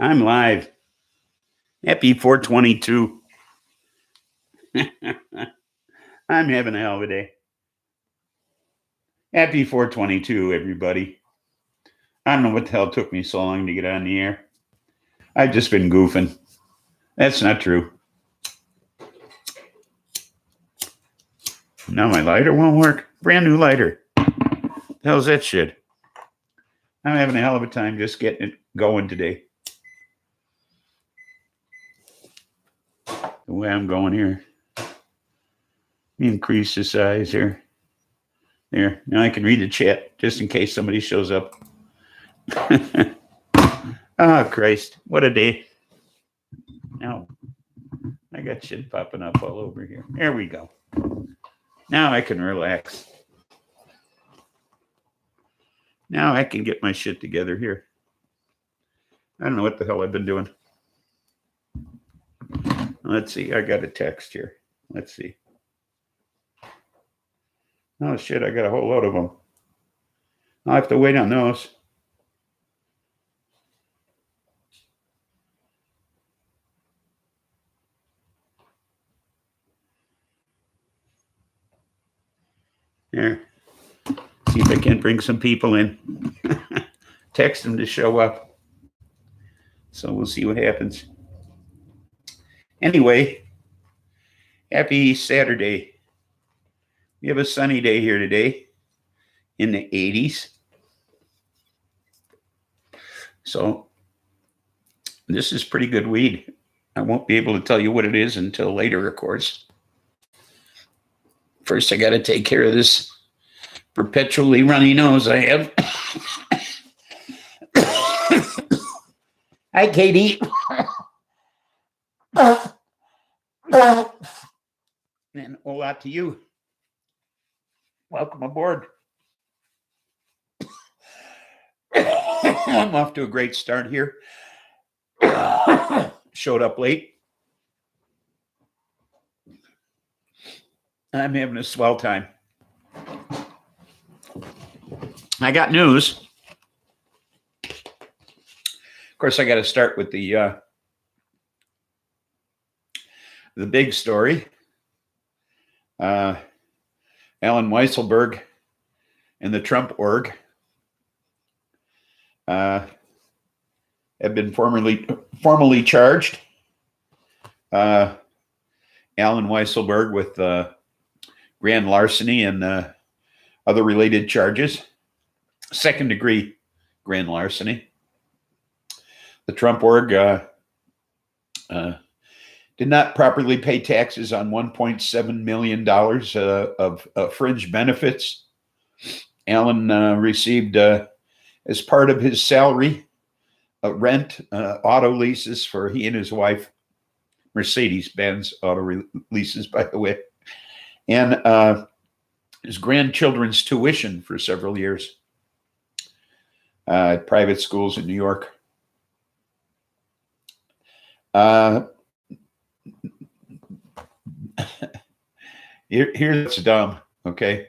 I'm live. Happy 422. I'm having a hell of a day. Happy 422, everybody. I don't know what the hell took me so long to get on the air. I've just been goofing. That's not true. Now my lighter won't work. Brand new lighter. The hell's that shit? I'm having a hell of a time just getting it going today. The way I'm going here. Increase the size here. There. Now I can read the chat just in case somebody shows up. Oh, Christ. What a day. Now, I got shit popping up all over here. There we go. Now I can relax. Now I can get my shit together here. I don't know what the hell I've been doing. Let's see. I got a text here. Let's see. Oh, shit. I got a whole load of them. I'll have to wait on those. There. See if I can bring some people in. Text them to show up. So we'll see what happens. Anyway, happy Saturday. We have a sunny day here today in the 80s. So this is pretty good weed. I won't be able to tell you what it is until later, of course. First, I got to take care of this perpetually runny nose I have. Hi, Katie. And hola to you. Welcome aboard. I'm off to a great start here. Showed up late. I'm having a swell time. I got news. Of course, I got to start with the big story. Alan Weisselberg and the Trump org have been formally charged. Alan Weisselberg with grand larceny and other related charges. Second-degree grand larceny. The Trump org did not properly pay taxes on $1.7 million of fringe benefits. Alan received, as part of his salary, rent, auto leases for he and his wife, Mercedes-Benz auto leases, by the way, and his grandchildren's tuition for several years at private schools in New York. Here's what's dumb, okay?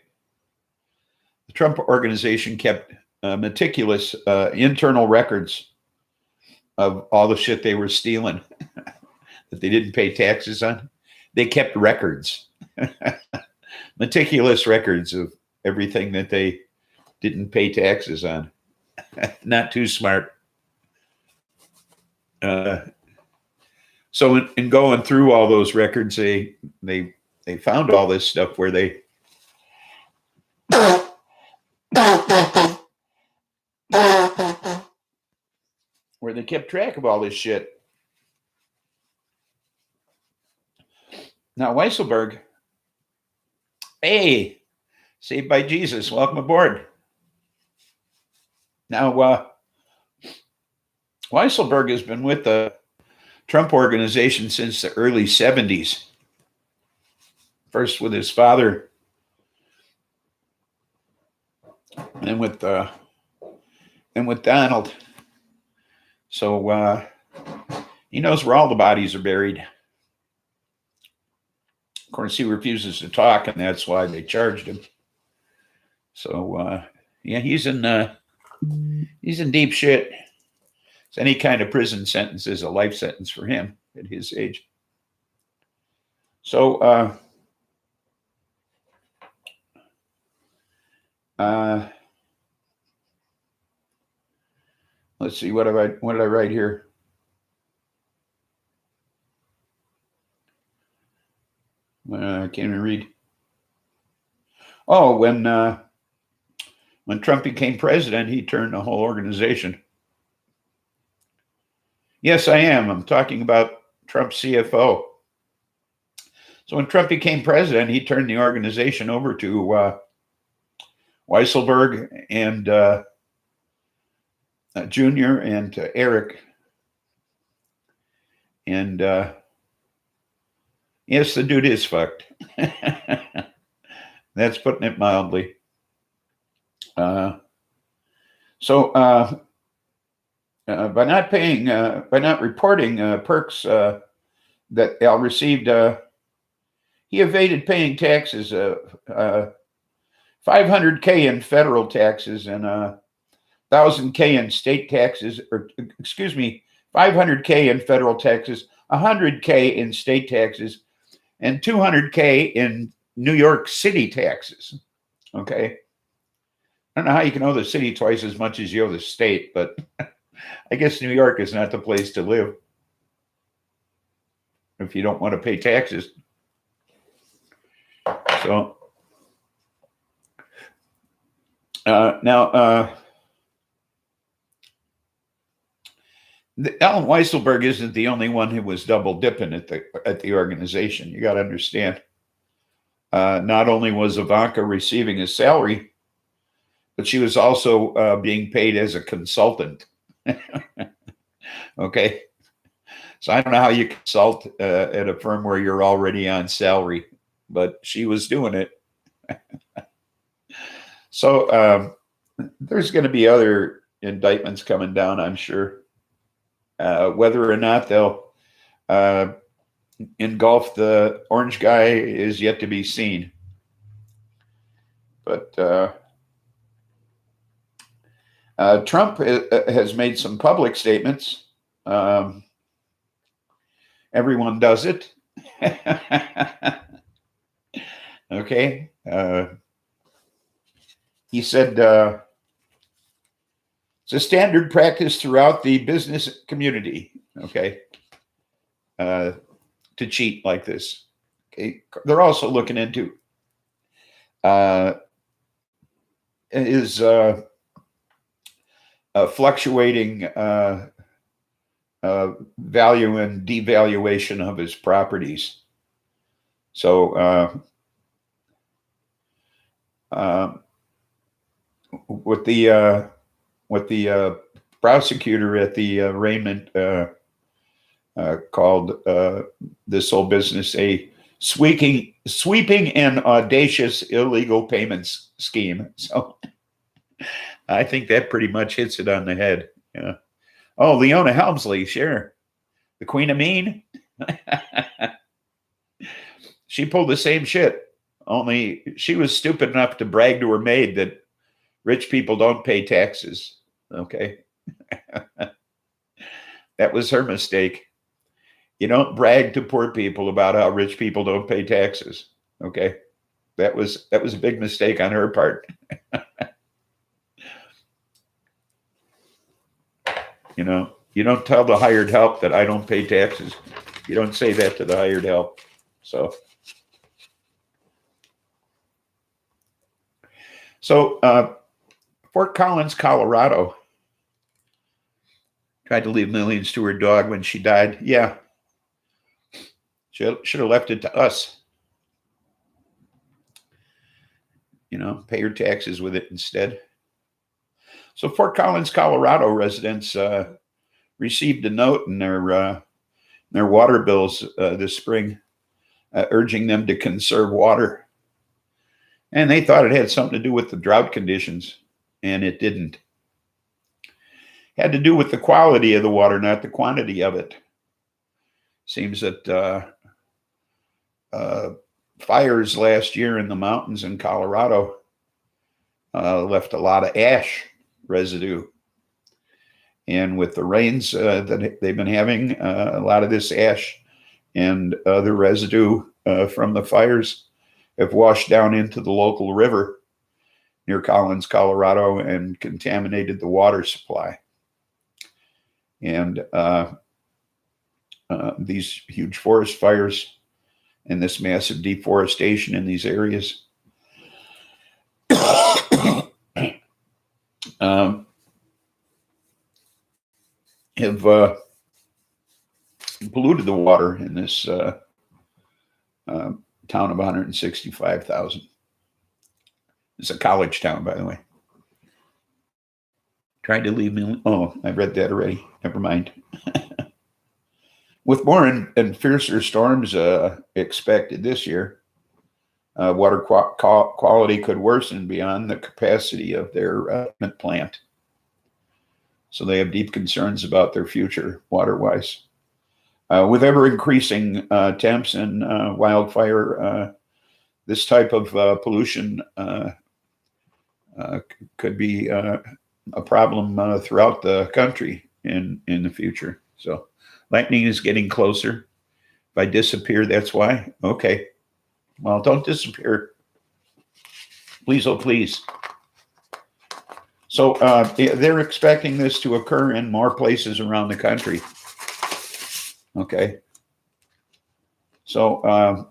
The Trump organization kept meticulous internal records of all the shit they were stealing that they didn't pay taxes on. They kept records, meticulous records of everything that they didn't pay taxes on. Not too smart. So in going through all those records, they found all this stuff where they kept track of all this shit. Now, Weisselberg, hey, saved by Jesus, welcome aboard. Now, Weisselberg has been with the Trump organization since the early 70s. First with his father, and with Donald. So he knows where all the bodies are buried. Of course, he refuses to talk, and that's why they charged him. So yeah, he's in deep shit. So any kind of prison sentence is a life sentence for him at his age. So let's see, what did I write here? I can't even read. Oh, when Trump became president, he turned the whole organization. Yes, I am. I'm talking about Trump's CFO. So when Trump became president, he turned the organization over to Weisselberg and Jr. and to Eric. And yes, the dude is fucked. That's putting it mildly. So by not reporting perks that Al received, he evaded paying taxes, $500K in federal taxes and $1,000K in state taxes, or excuse me, $500K in federal taxes, $100K in state taxes, and $200K in New York City taxes. Okay. I don't know how you can owe the city twice as much as you owe the state, but I guess New York is not the place to live if you don't want to pay taxes. So now, Alan Weisselberg isn't the only one who was double dipping at the organization. You got to understand. Not only was Ivanka receiving a salary, but she was also being paid as a consultant. Okay. So I don't know how you consult at a firm where you're already on salary, but she was doing it. So there's going to be other indictments coming down, I'm sure. Whether or not they'll engulf the orange guy is yet to be seen. But Trump has made some public statements. Everyone does it. Okay. He said it's a standard practice throughout the business community, okay, to cheat like this. Okay. They're also looking into is fluctuating value and devaluation of his properties. So what the prosecutor at the arraignment called this whole business a sweeping and audacious illegal payments scheme. So I think that pretty much hits it on the head. Yeah. Oh, Leona Helmsley, sure. The Queen of Mean. She pulled the same shit, only she was stupid enough to brag to her maid that rich people don't pay taxes. Okay. That was her mistake. You don't brag to poor people about how rich people don't pay taxes. Okay. That was a big mistake on her part. You know, you don't tell the hired help that I don't pay taxes. You don't say that to the hired help. So Fort Collins, Colorado, tried to leave millions to her dog when she died. Yeah. Should have left it to us. You know, pay your taxes with it instead. So Fort Collins, Colorado residents received a note in their water bills this spring urging them to conserve water. And they thought it had something to do with the drought conditions, and it didn't. It had to do with the quality of the water, not the quantity of it. Seems that fires last year in the mountains in Colorado left a lot of ash residue. And with the rains that they've been having, a lot of this ash and other residue from the fires have washed down into the local river near Collins, Colorado, and contaminated the water supply. And these huge forest fires and this massive deforestation in these areas have polluted the water in this town of 165,000. It's a college town, by the way. Tried to leave me. Oh, I read that already. Never mind. With more and fiercer storms expected this year, water quality could worsen beyond the capacity of their plant. So they have deep concerns about their future water-wise. With ever-increasing temps and wildfire, this type of pollution could be a problem throughout the country in the future. So lightning is getting closer. If I disappear, that's why? Okay. Well, don't disappear. Please, oh, please. So they're expecting this to occur in more places around the country. Okay. So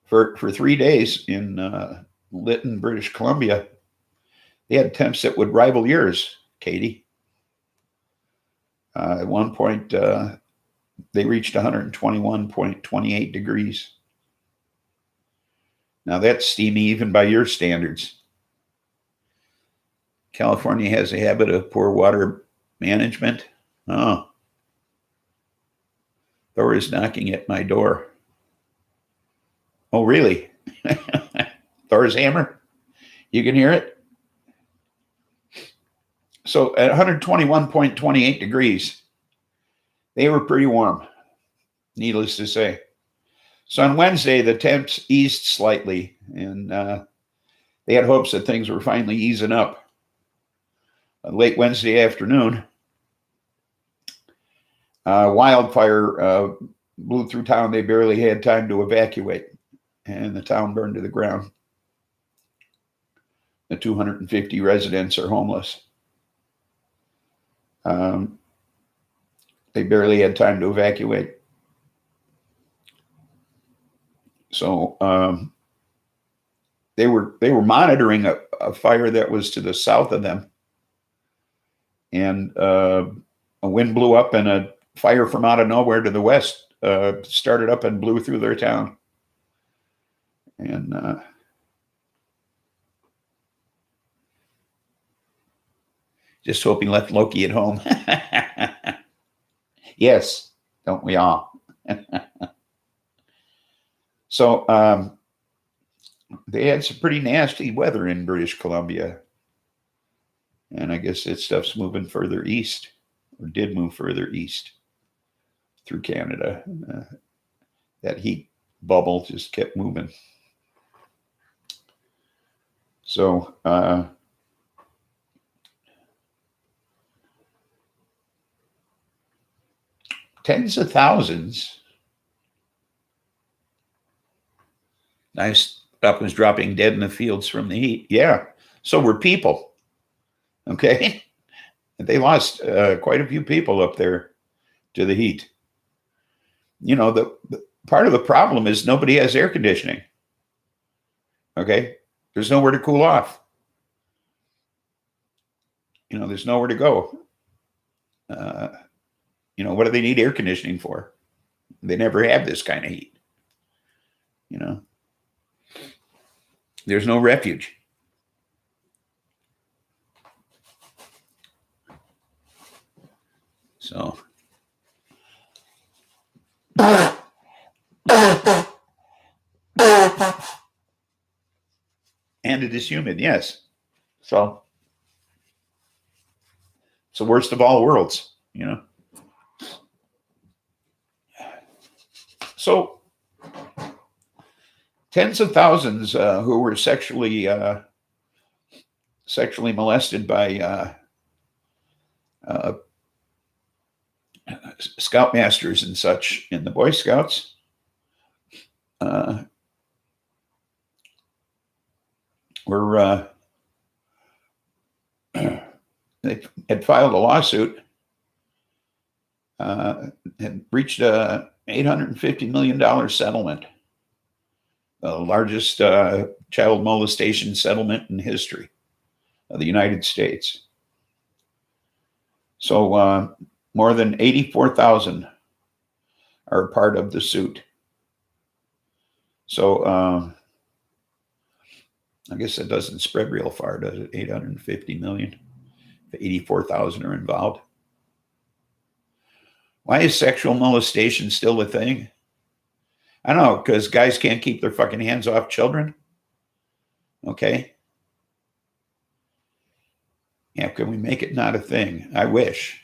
for 3 days in Lytton, British Columbia, they had temps that would rival yours, Katie. At one point, they reached 121.28 degrees. Now that's steamy even by your standards. California has a habit of poor water management. Oh. Thor is knocking at my door. Oh, really? Thor's hammer? You can hear it? So at 121.28 degrees, they were pretty warm, needless to say. So on Wednesday, the temps eased slightly, and they had hopes that things were finally easing up. Late Wednesday afternoon, wildfire blew through town. They barely had time to evacuate, and the town burned to the ground. The 250 residents are homeless. They barely had time to evacuate. So they were monitoring a fire that was to the south of them, and a wind blew up, and a fire from out of nowhere to the west started up and blew through their town. And just hoping left Loki at home. Yes, don't we all? So they had some pretty nasty weather in British Columbia. And I guess that stuff's moving further east, or did move further east through Canada. That heat bubble just kept moving. So tens of thousands. Nice stuff was dropping dead in the fields from the heat. Yeah, so were people. Okay, they lost quite a few people up there to the heat. You know, the part of the problem is nobody has air conditioning. Okay, there's nowhere to cool off. You know, there's nowhere to go. You know, what do they need air conditioning for? They never have this kind of heat. You know, there's no refuge. So, and it is humid, yes. So, it's the worst of all worlds, you know. So, tens of thousands who were sexually sexually molested by scoutmasters and such in the Boy Scouts. Were they had filed a lawsuit, had reached a $850 million settlement, the largest child molestation settlement in history of the United States. So more than 84,000 are part of the suit. So I guess that doesn't spread real far, does it? 850 million. 84,000 are involved. Why is sexual molestation still a thing? I don't know, because guys can't keep their fucking hands off children. Okay. Yeah, can we make it not a thing? I wish.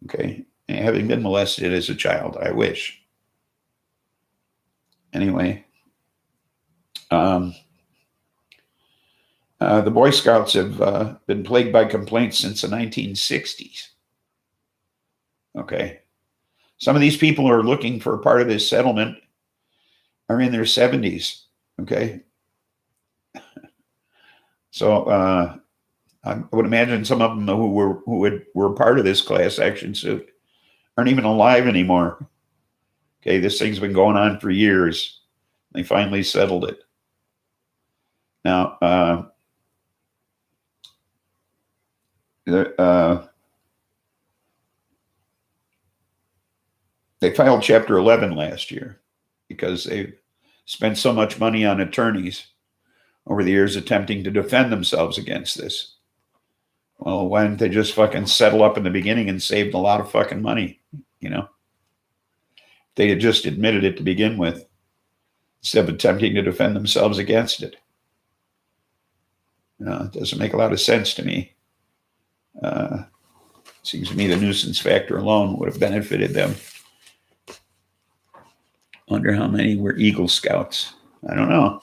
Okay. And having been molested as a child, I wish. Anyway. The Boy Scouts have been plagued by complaints since the 1960s. Okay. Some of these people who are looking for a part of this settlement are in their 70s. Okay. So I would imagine some of them who were part of this class action suit aren't even alive anymore. Okay. This thing's been going on for years. They finally settled it. Now, they filed Chapter 11 last year because they spent so much money on attorneys over the years attempting to defend themselves against this. Well, why didn't they just fucking settle up in the beginning and saved a lot of fucking money, you know? They had just admitted it to begin with instead of attempting to defend themselves against it. It doesn't make a lot of sense to me. Seems to me the nuisance factor alone would have benefited them. Wonder how many were Eagle Scouts. I don't know.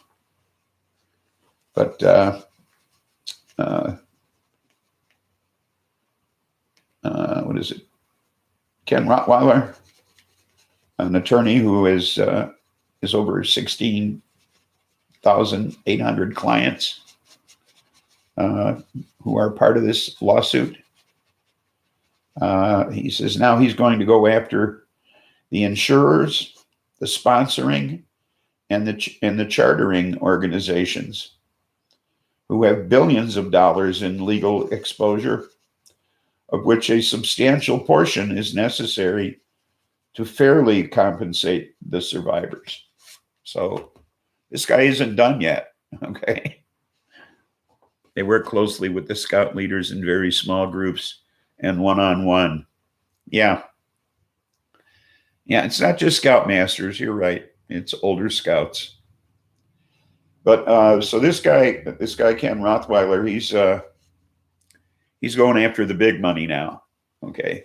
But what is it? Ken Rottweiler, an attorney who is over 16,800 clients who are part of this lawsuit. He says now he's going to go after the insurers, the sponsoring, and the chartering organizations who have billions of dollars in legal exposure, of which a substantial portion is necessary to fairly compensate the survivors. So this guy isn't done yet, okay? They work closely with the scout leaders in very small groups and one-on-one. Yeah, it's not just scoutmasters. You're right. It's older scouts. But so this guy Ken Rottweiler, he's going after the big money now. Okay,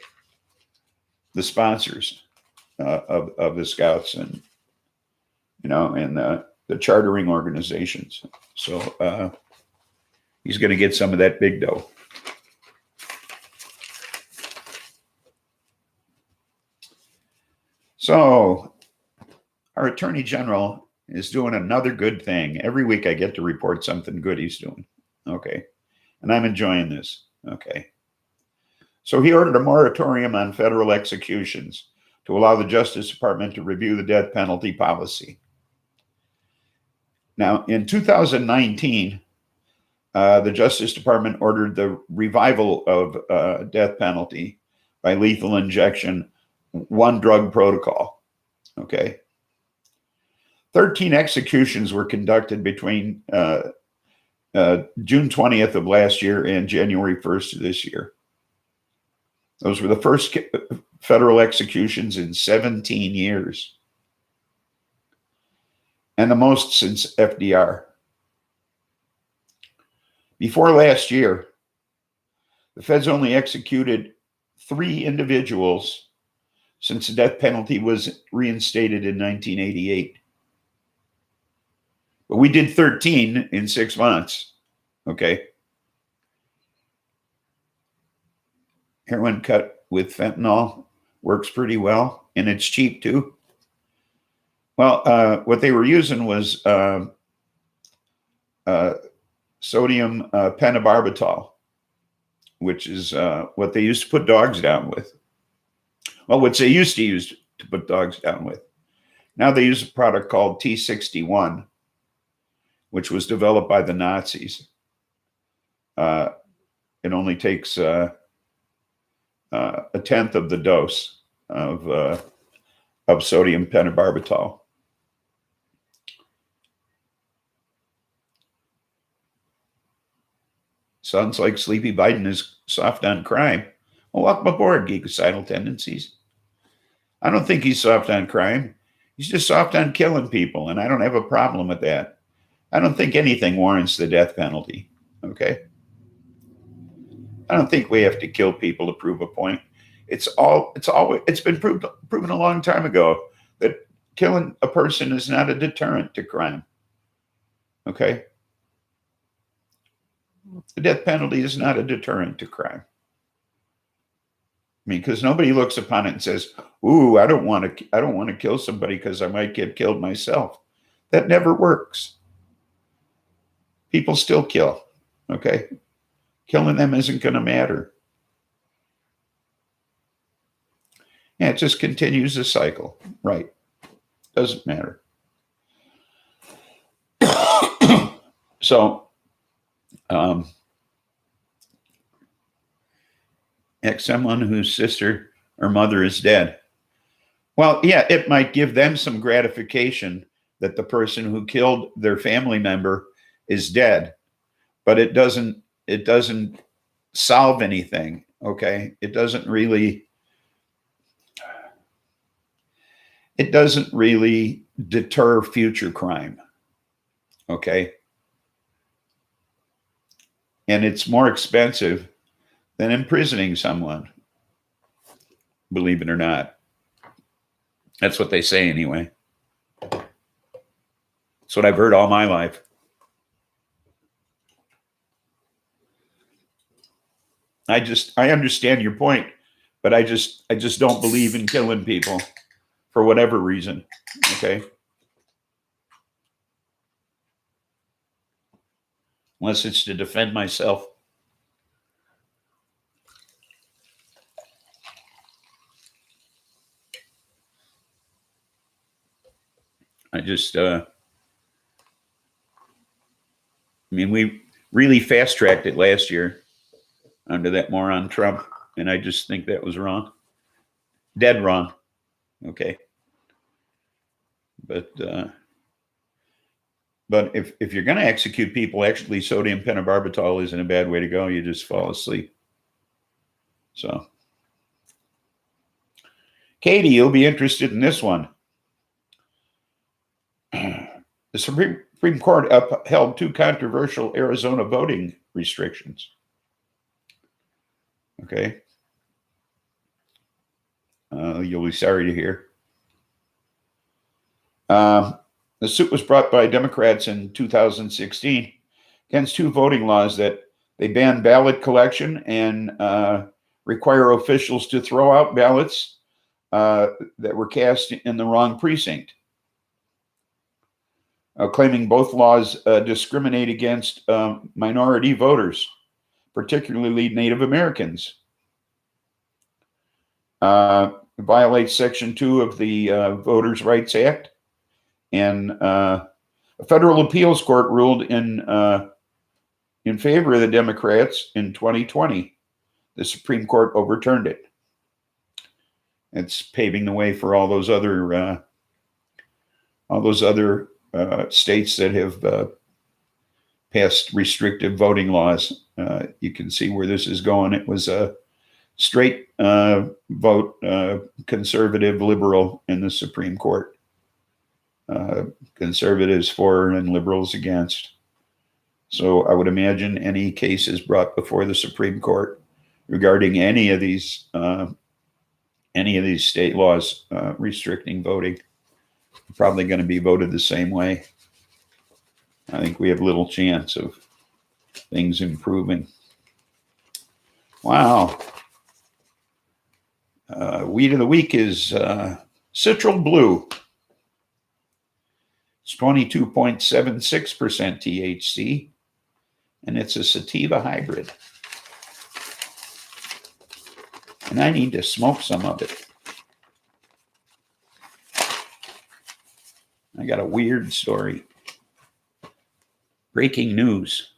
the sponsors of the scouts and and the chartering organizations. So he's going to get some of that big dough. So our Attorney General is doing another good thing. Every week I get to report something good he's doing. Okay. And I'm enjoying this. Okay. So he ordered a moratorium on federal executions to allow the Justice Department to review the death penalty policy. Now, in 2019, the Justice Department ordered the revival of death penalty by lethal injection, one drug protocol. Okay. 13 executions were conducted between June 20th of last year and January 1st of this year. Those were the first federal executions in 17 years. And the most since FDR. Before last year, the feds only executed 3 individuals since the death penalty was reinstated in 1988. But we did 13 in 6 months. Okay. Heroin cut with fentanyl works pretty well, and it's cheap too. Well, what they were using was sodium pentobarbital, which is what they used to put dogs down with. Well, what they used to use to put dogs down with. Now they use a product called T61, which was developed by the Nazis. It only takes a tenth of the dose of sodium pentobarbital. Sounds like Sleepy Biden is soft on crime. Well, welcome aboard, geekocidal tendencies. I don't think he's soft on crime. He's just soft on killing people, and I don't have a problem with that. I don't think anything warrants the death penalty, okay? I don't think we have to kill people to prove a point. It's been proven a long time ago that killing a person is not a deterrent to crime, okay? The death penalty is not a deterrent to crime. I mean, because nobody looks upon it and says, "Ooh, I don't want to kill somebody because I might get killed myself." That never works. People still kill, okay? Killing them isn't going to matter. Yeah, it just continues the cycle, right? Doesn't matter. So, someone whose sister or mother is dead. Well, yeah, it might give them some gratification that the person who killed their family member is dead, but it doesn't solve anything, okay? It doesn't really deter future crime, okay? And it's more expensive than imprisoning someone, believe it or not. That's what they say anyway. That's what I've heard all my life. I understand your point, but I just don't believe in killing people for whatever reason, okay? Unless it's to defend myself. We really fast-tracked it last year under that moron Trump, and I just think that was wrong. Dead wrong, okay? But if you're going to execute people, actually sodium pentobarbital isn't a bad way to go. You just fall asleep. So, Katie, you'll be interested in this one. The Supreme Court upheld 2 controversial Arizona voting restrictions. Okay. You'll be sorry to hear. The suit was brought by Democrats in 2016 against 2 voting laws that they ban ballot collection and require officials to throw out ballots that were cast in the wrong precinct. Claiming both laws discriminate against minority voters, particularly Native Americans. Violates Section 2 of the Voters' Rights Act. And a federal appeals court ruled in favor of the Democrats in 2020. The Supreme Court overturned it. It's paving the way for all those other states that have passed restrictive voting laws. You can see where this is going. It was a straight vote, conservative, liberal in the Supreme Court. Conservatives for and liberals against. So I would imagine any cases brought before the Supreme Court regarding any of these state laws restricting voting, probably going to be voted the same way. I think we have little chance of things improving. Wow. Weed of the week is Citral Blue. It's 22.76% THC, and it's a sativa hybrid. And I need to smoke some of it. I got a weird story. Breaking news.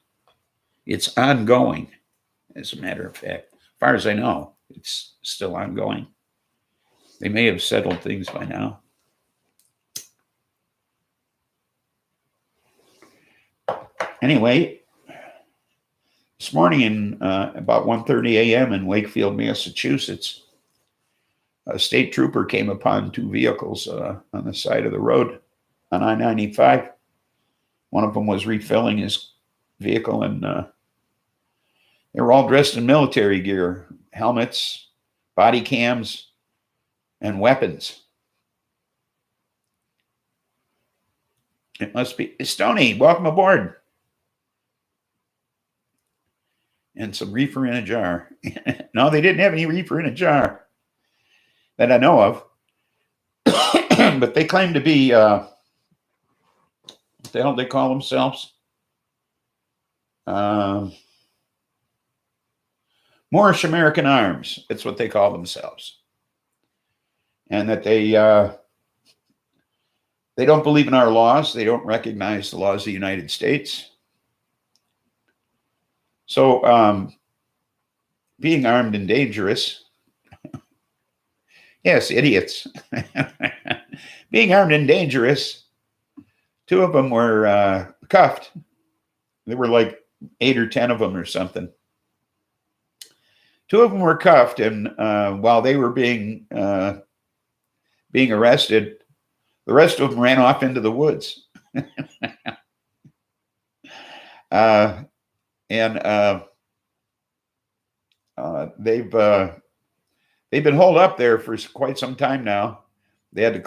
It's ongoing, as a matter of fact. As far as I know, it's still ongoing. They may have settled things by now. Anyway, this morning about 1:30 a.m. in Wakefield, Massachusetts, a state trooper came upon two vehicles on the side of the road on I-95. One of them was refilling his vehicle, and they were all dressed in military gear, helmets, body cams, and weapons. It must be Stoney. Welcome aboard. And some reefer in a jar. No, they didn't have any reefer in a jar that I know of. But they claim to be, what the hell they call themselves? Moorish American Arms. That's what they call themselves. And that they don't believe in our laws. They don't recognize the laws of the United States. So being armed and dangerous, yes, idiots. Being armed and dangerous, two of them were cuffed. There were like 8 or 10 of them or something. Two of them were cuffed, and while they were being arrested, the rest of them ran off into the woods. They've been holed up there for quite some time now. They had to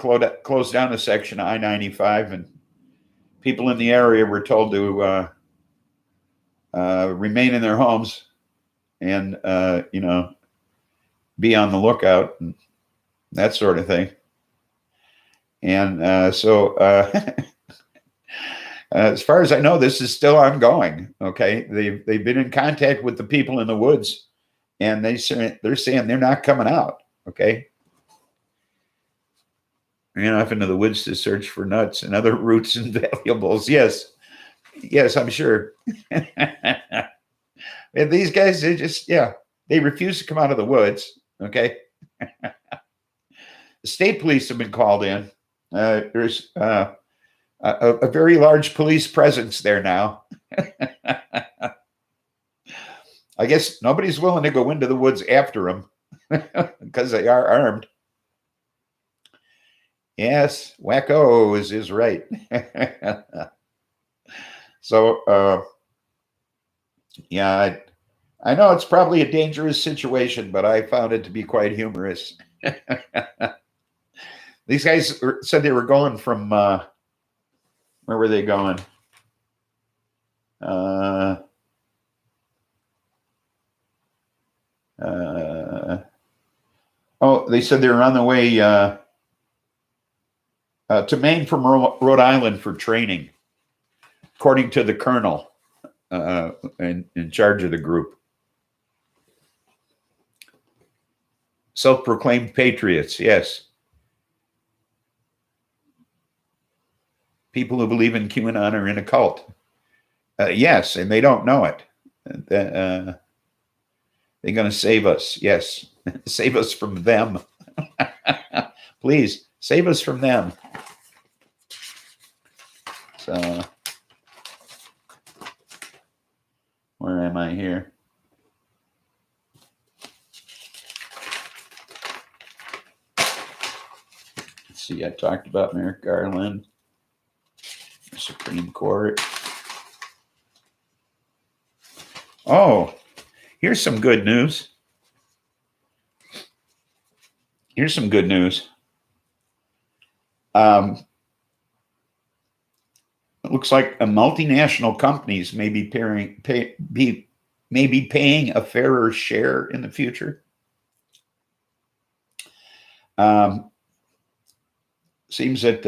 close down a section of I-95, and people in the area were told to remain in their homes and be on the lookout and that sort of thing. And so as far as I know, this is still ongoing. Okay, they've been in contact with the people in the woods, and they're saying they're not coming out. Okay, ran off into the woods to search for nuts and other roots and valuables. Yes, I'm sure. And these guys, they refuse to come out of the woods. Okay, the state police have been called in. There's a very large police presence there now. I guess nobody's willing to go into the woods after them because they are armed. Yes, wacko is right. So, I know it's probably a dangerous situation, but I found it to be quite humorous. These guys said they were going from, where were they going? They said they were on the way to Maine from Rhode Island for training, according to the colonel in charge of the group. Self-proclaimed patriots, yes. People who believe in QAnon are in a cult. Yes, and they don't know it. They're going to save us. Yes, save us from them. Please, save us from them. So, where am I here? Let's see, I talked about Merrick Garland, the Supreme Court. Oh, here's some good news. Here's some good news. looks like multinational companies may be paying a fairer share in the future. Seems that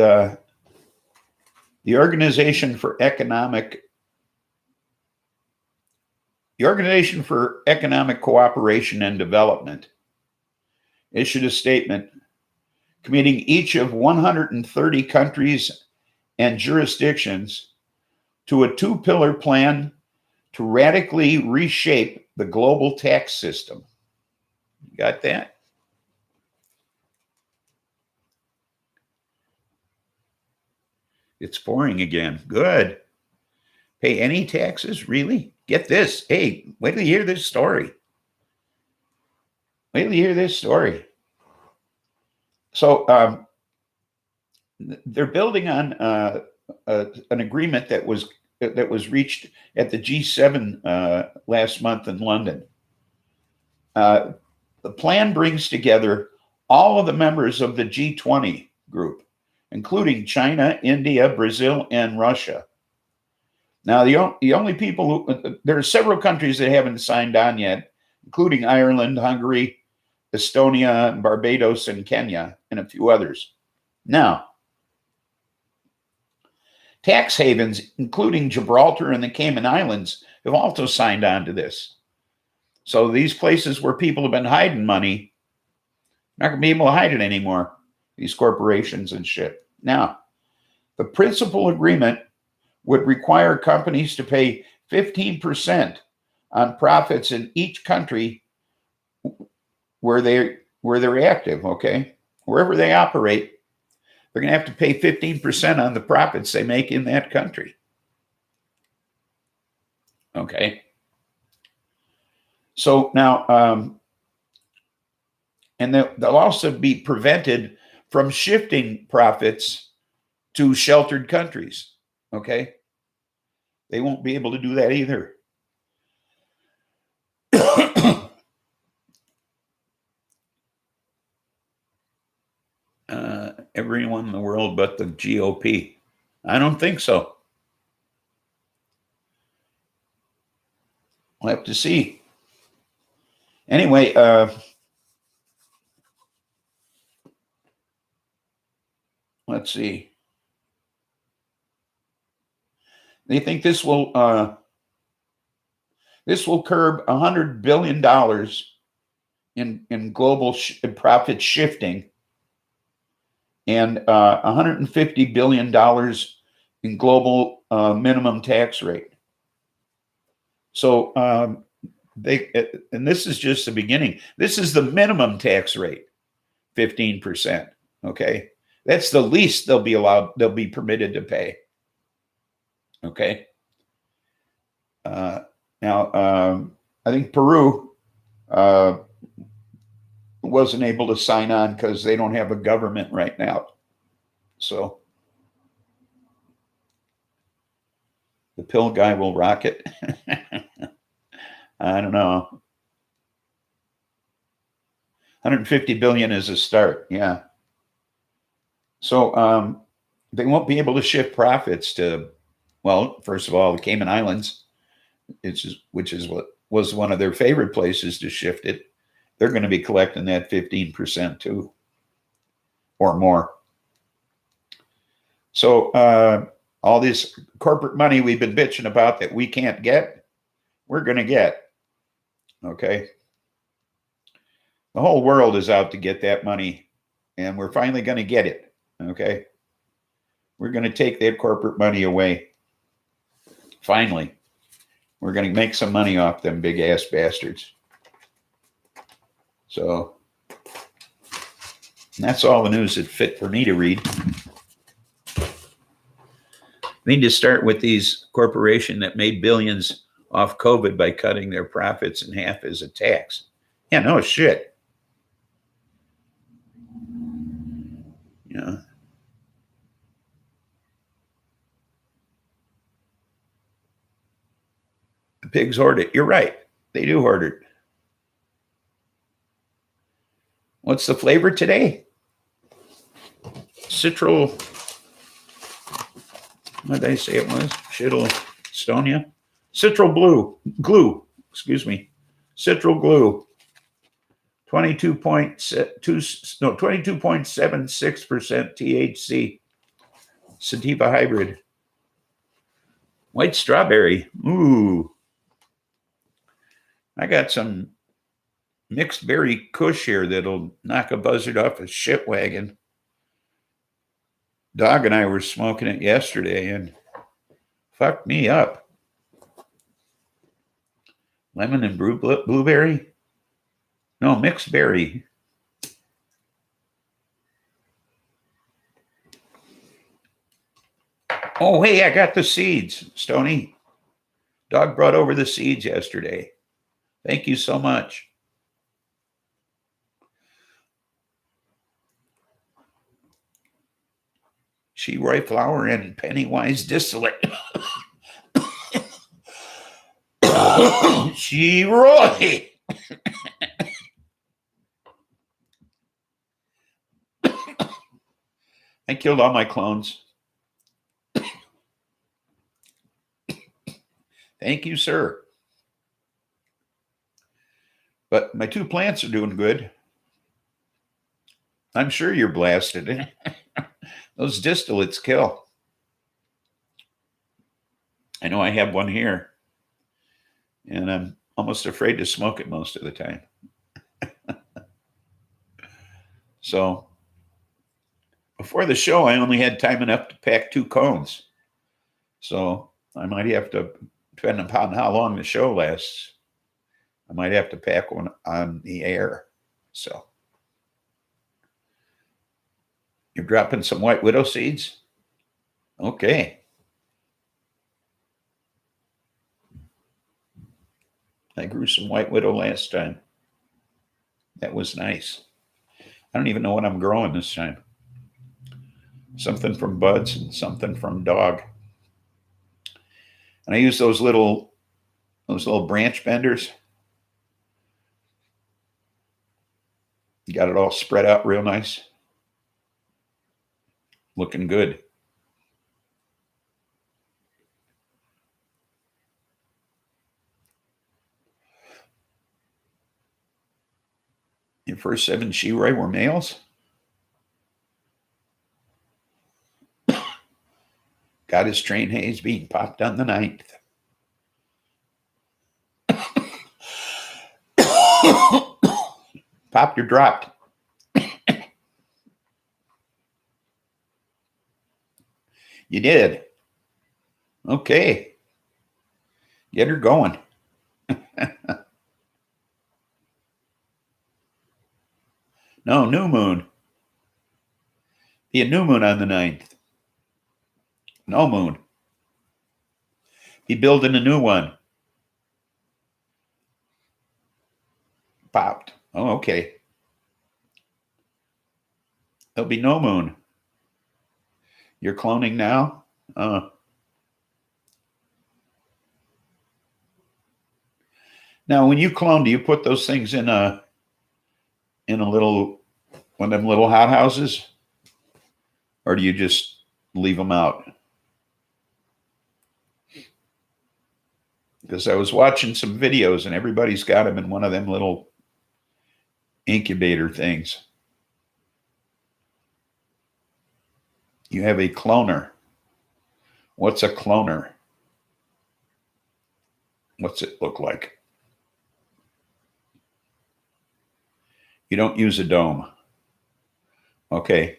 the Organization for Economic Cooperation and Development issued a statement committing each of 130 countries and jurisdictions to a 2-pillar plan to radically reshape the global tax system. You got that? It's pouring again. Good. Pay any taxes? Really? Get this. Hey, wait till you hear this story. Wait till you hear this story. So they're building on an agreement that was reached at the G7 last month in London. The plan brings together all of the members of the G20 group, including China, India, Brazil, and Russia. Now, the only people there are several countries that haven't signed on yet, including Ireland, Hungary, Estonia, Barbados, and Kenya, and a few others. Now, tax havens, including Gibraltar and the Cayman Islands, have also signed on to this. So these places where people have been hiding money, not going to be able to hide it anymore, these corporations and shit. Now, the principal agreement would require companies to pay 15% on profits in each country where they're active, okay? Wherever they operate, they're going to have to pay 15% on the profits they make in that country. Okay. So now, and they'll also be prevented from shifting profits to sheltered countries. Okay. They won't be able to do that either. Everyone in the world but the GOP. I don't think so. We'll have to see. Anyway, let's see. They think this will curb $100 billion in global profit shifting, and $150 billion in global minimum tax rate. So and this is just the beginning. This is the minimum tax rate, 15%. Okay, that's the least they'll be permitted to pay. Okay. Now, I think Peru wasn't able to sign on because they don't have a government right now. So the pill guy will rock it. I don't know. 150 billion is a start. Yeah. So they won't be able to shift profits to, well, first of all, the Cayman Islands, which is what was one of their favorite places to shift it. They're going to be collecting that 15% too, or more. So all this corporate money we've been bitching about that we can't get, we're going to get. Okay. The whole world is out to get that money, and we're finally going to get it. Okay. We're going to take that corporate money away. Finally, we're going to make some money off them big ass bastards. So that's all the news that fit for me to read. We need to start with these corporations that made billions off COVID by cutting their profits in half as a tax. Yeah, no shit. You know. The pigs hoard it. You're right. They do hoard it. What's the flavor today? Citral What did I say it was? Shittle Estonia? Citral glue, excuse me. Citral glue. 22.76% THC. Sativa hybrid. White strawberry. Ooh. I got some mixed berry kush here that'll knock a buzzard off a shit wagon. Dog and I were smoking it yesterday and fucked me up. Lemon and blueberry? No, mixed berry. Oh, hey, I got the seeds, Stony. Dog brought over the seeds yesterday. Thank you so much. She-Roy flower and Pennywise distillate. She-Roy. I killed all my clones. Thank you, sir. But my 2 plants are doing good. I'm sure you're blasted. Those distillates kill. I know I have one here, and I'm almost afraid to smoke it most of the time. So before the show, I only had time enough to pack 2 cones. So I might have to, depending upon how long the show lasts, I might have to pack one on the air. So you're dropping some White Widow seeds? Okay. I grew some White Widow last time. That was nice. I don't even know what I'm growing this time. Something from buds and something from dog. And I use those little branch benders. Got it all spread out real nice. Looking good. Your first 7 She-Roy were males? Got his train haze being popped on the 9th. Popped or dropped? You did? Okay. Get her going. No, new moon. Be a new moon on the 9th. No moon. Be building a new one. Popped. Oh, okay. There'll be no moon. You're cloning now? Now, when you clone, do you put those things in a little one of them little hothouses, or do you just leave them out? Because I was watching some videos and everybody's got them in one of them little incubator things. You have a cloner. What's a cloner? What's it look like? You don't use a dome. Okay.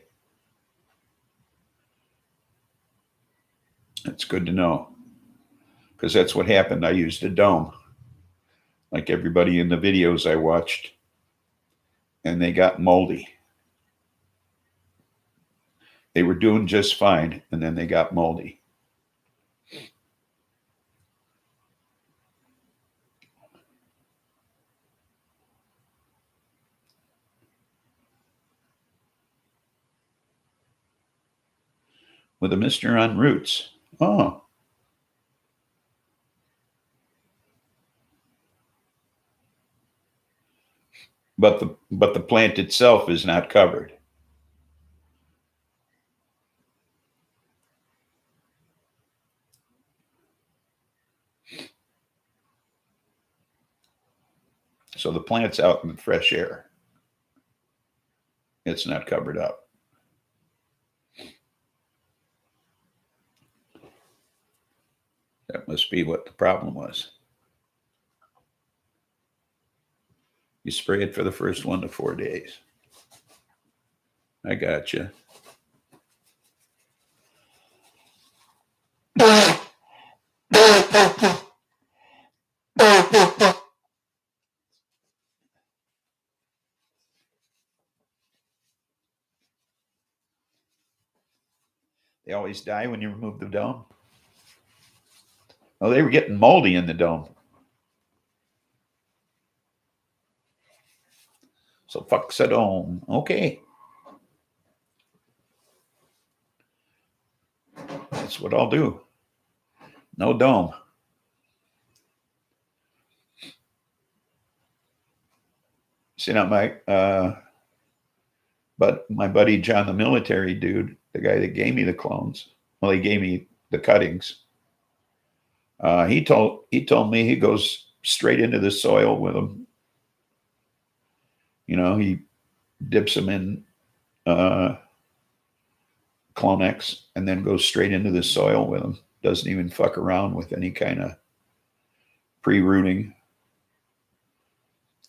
That's good to know. Because that's what happened. I used a dome. Like everybody in the videos I watched. And they got moldy. They were doing just fine, and then they got moldy. With a mister on roots. Oh. But the plant itself is not covered. So the plant's out in the fresh air. It's not covered up. That must be what the problem was. You spray it for the first 1 to 4 days. I got you. They always die when you remove the dome. Oh, they were getting moldy in the dome. So fuck's a dome. Okay. That's what I'll do. No dome. See, now but my buddy John, the military dude, the guy that gave me the clones, well, he gave me the cuttings. He told me he goes straight into the soil with them. You know, he dips them in Clonex and then goes straight into the soil with them. Doesn't even fuck around with any kind of pre-rooting.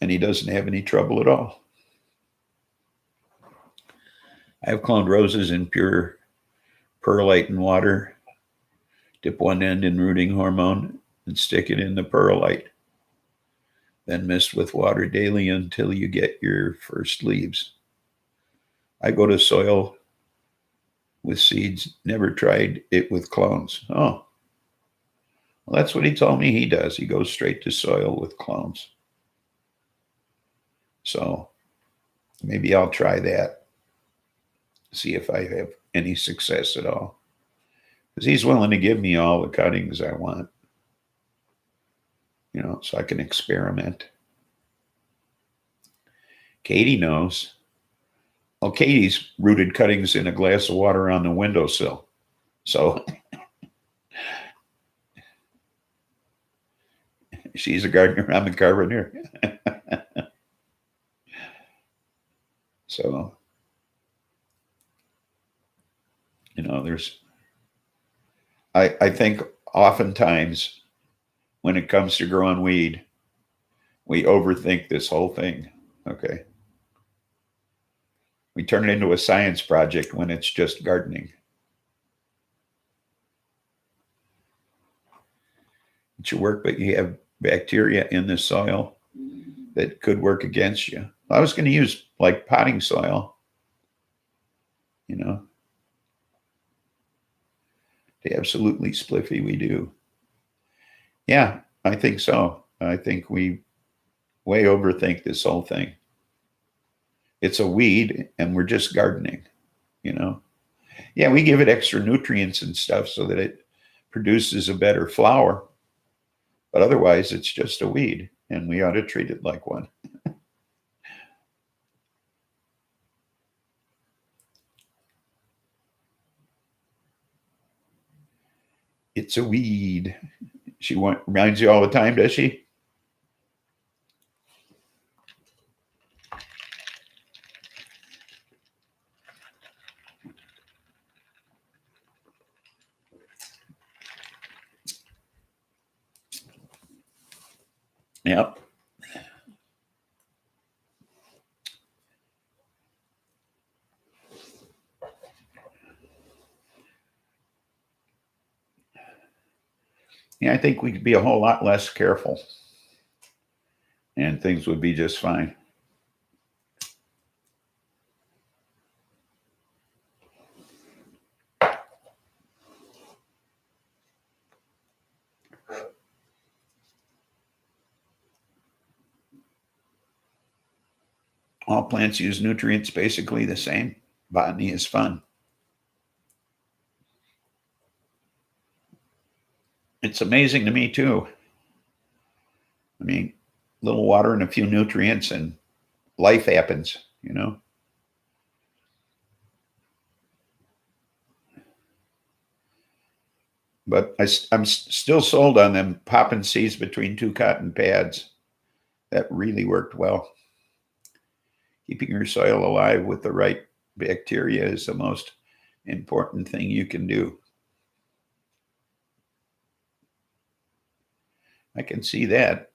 And he doesn't have any trouble at all. I have cloned roses in pure perlite and water. Dip one end in rooting hormone and stick it in the perlite. Then mist with water daily until you get your first leaves. I go to soil with seeds, never tried it with clones. Oh, well, that's what he told me he does. He goes straight to soil with clones. So maybe I'll try that. See if I have any success at all. Because he's willing to give me all the cuttings I want. You know, so I can experiment. Katie knows. Well, Katie's rooted cuttings in a glass of water on the windowsill. So she's a gardener, I'm a carpenter. So, you know, I think oftentimes when it comes to growing weed, we overthink this whole thing. Okay. We turn it into a science project when it's just gardening. It should work, but you have bacteria in the soil that could work against you. I was going to use like potting soil, you know. Absolutely spliffy, we do. Yeah, I think so. I think we way overthink this whole thing. It's a weed and we're just gardening, you know. Yeah, we give it extra nutrients and stuff so that it produces a better flower. But otherwise, it's just a weed and we ought to treat it like one. It's a weed. She reminds you all the time, does she? Yep. Yeah, I think we could be a whole lot less careful and things would be just fine. All plants use nutrients basically the same. Botany is fun. It's amazing to me too. I mean, a little water and a few nutrients and life happens, you know. But I'm still sold on them popping seeds between two cotton pads. That really worked well. Keeping your soil alive with the right bacteria is the most important thing you can do. I can see that.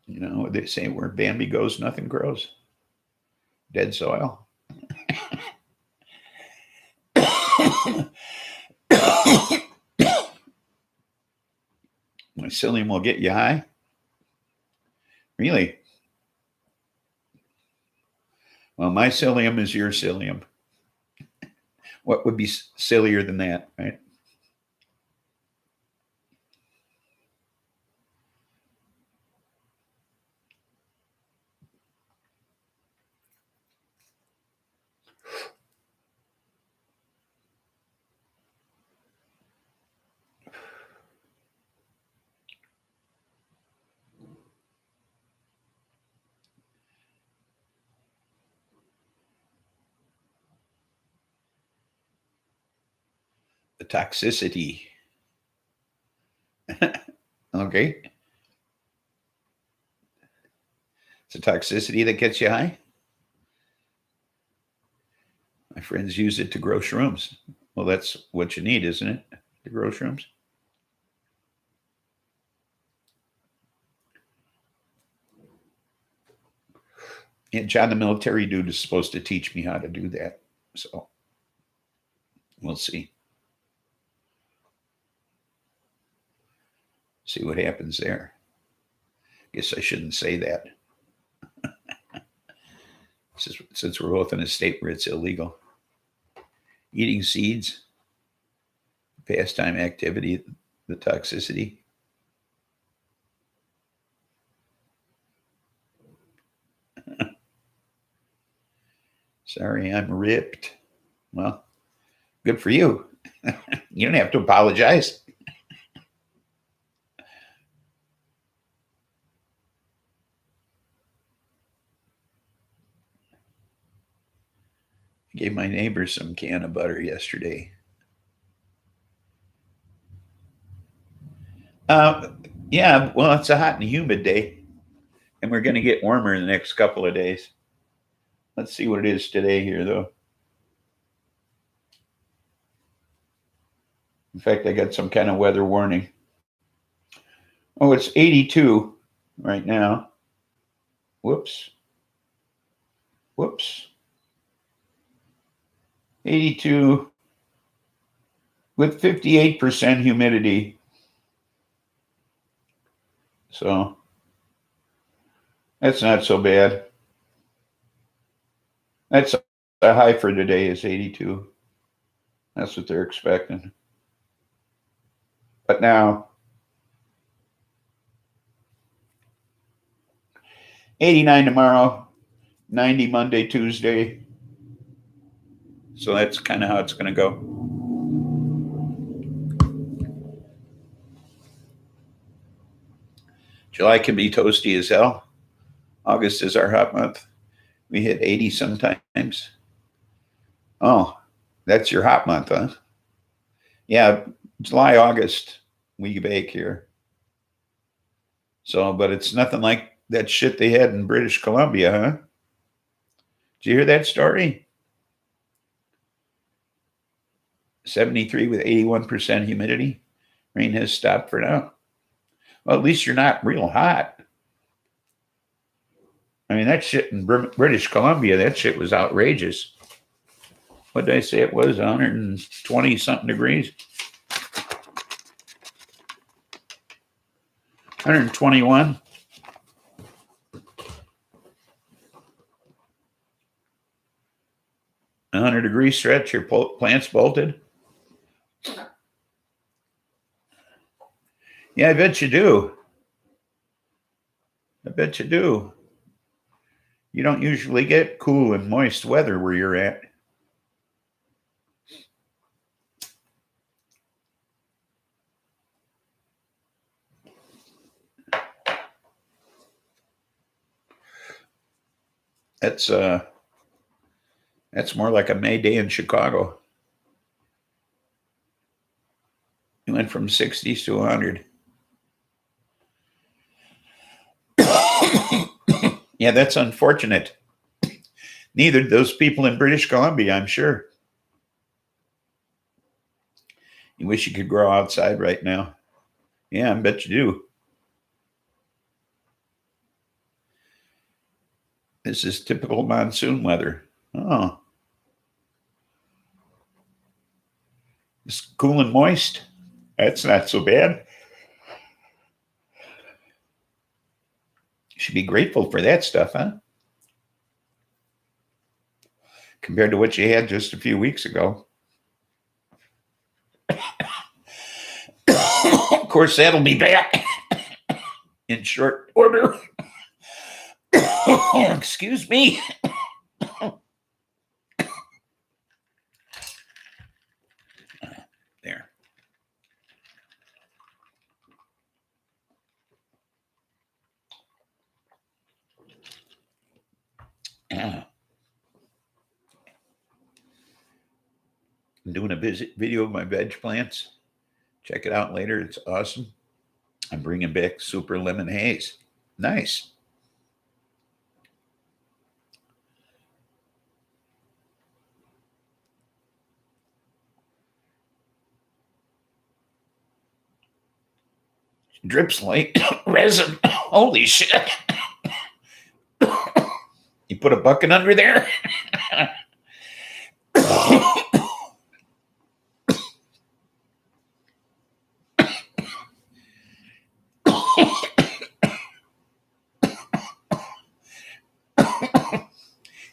You know, they say where Bambi goes, nothing grows. Dead soil. Mycelium will get you high? Really? Well, mycelium is your psyllium. What would be sillier than that, right? The toxicity. Okay. It's the toxicity that gets you high. My friends use it to grow shrooms. Well, that's what you need, isn't it? To grow shrooms. And John, the military dude, is supposed to teach me how to do that. So we'll see. See what happens there. Guess I shouldn't say that. Since we're both in a state where it's illegal. Eating seeds, pastime activity, the toxicity. Sorry, I'm ripped. Well, good for you. You don't have to apologize. I gave my neighbor some can of butter yesterday. Yeah, well, it's a hot and humid day, and we're going to get warmer in the next couple of days. Let's see what it is today here, though. In fact, I got some kind of weather warning. Oh, it's 82 right now. Whoops. 82 with 58% humidity. So that's not so bad. That's a high for today is 82. That's what they're expecting. But now 89 tomorrow, 90 Monday, Tuesday. So that's kind of how it's going to go. July can be toasty as hell. August is our hot month. We hit 80 sometimes. Oh, that's your hot month, huh? Yeah, July, August, we bake here. So, but it's nothing like that shit they had in British Columbia, huh? Did you hear that story? 73 with 81% humidity. Rain has stopped for now. Well, at least you're not real hot. I mean, that shit in British Columbia, that shit was outrageous. What did I say it was? 120 something degrees? 121? A 100-degree stretch, your plant's bolted? Yeah, I bet you do. I bet you do. You don't usually get cool and moist weather where you're at. That's more like a May Day in Chicago. It went from 60s to 100. Yeah, that's unfortunate. Neither those people in British Columbia, I'm sure. You wish you could grow outside right now. Yeah, I bet you do. This is typical monsoon weather. Oh, it's cool and moist. That's not so bad. You should be grateful for that stuff, huh? Compared to what you had just a few weeks ago. Of course, that'll be back in short order. Excuse me. There. I'm doing a video of my veg plants. Check it out later. It's awesome. I'm bringing back Super Lemon Haze. Nice. Drips like resin. Holy shit. You put a bucket under there?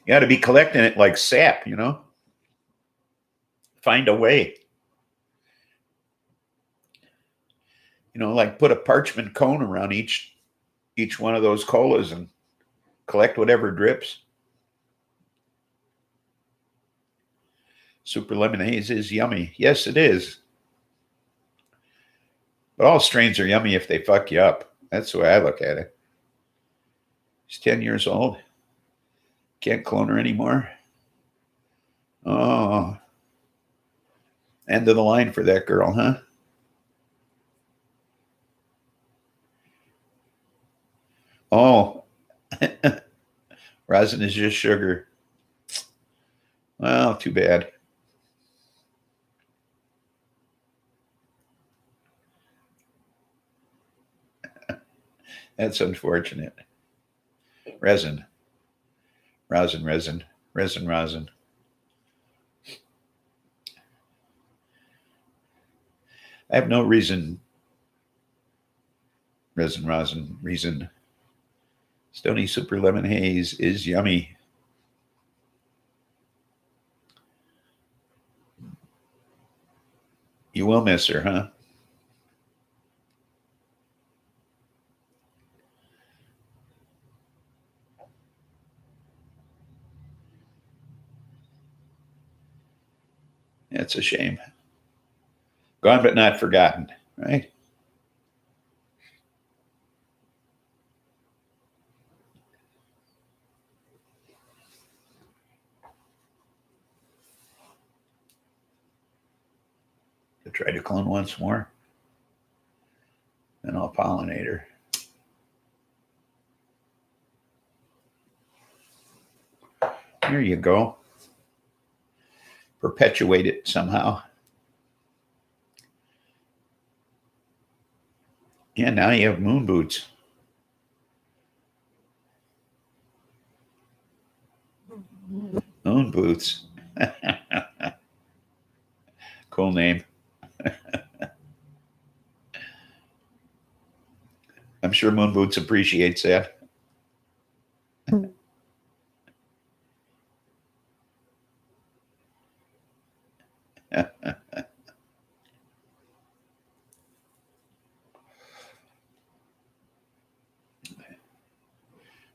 You got to be collecting it like sap, you know? Find a way. You know, like put a parchment cone around each one of those colas and collect whatever drips. Super Lemon Haze is yummy. Yes, it is. But all strains are yummy if they fuck you up. That's the way I look at it. She's 10 years old. Can't clone her anymore. Oh. End of the line for that girl, huh? Oh. Rosin is just sugar. Well, too bad. That's unfortunate. Resin. Rosin. I have no reason. Reason. Stony Super Lemon Haze is yummy. You will miss her, huh? It's a shame. Gone but not forgotten, right? To try to clone once more. Then I'll pollinate her. There you go. Perpetuate it somehow. Yeah, now you have moon boots. Moon boots. Cool name. I'm sure Moon Boots appreciates that.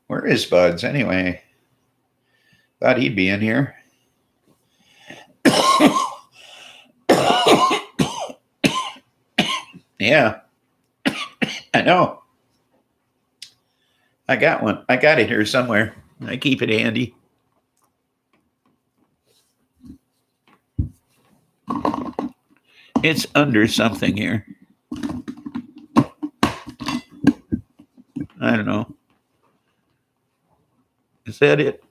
Where is Buds anyway? Thought he'd be in here. Yeah, I know. I got one. I got it here somewhere. I keep it handy. It's under something here. I don't know. Is that it?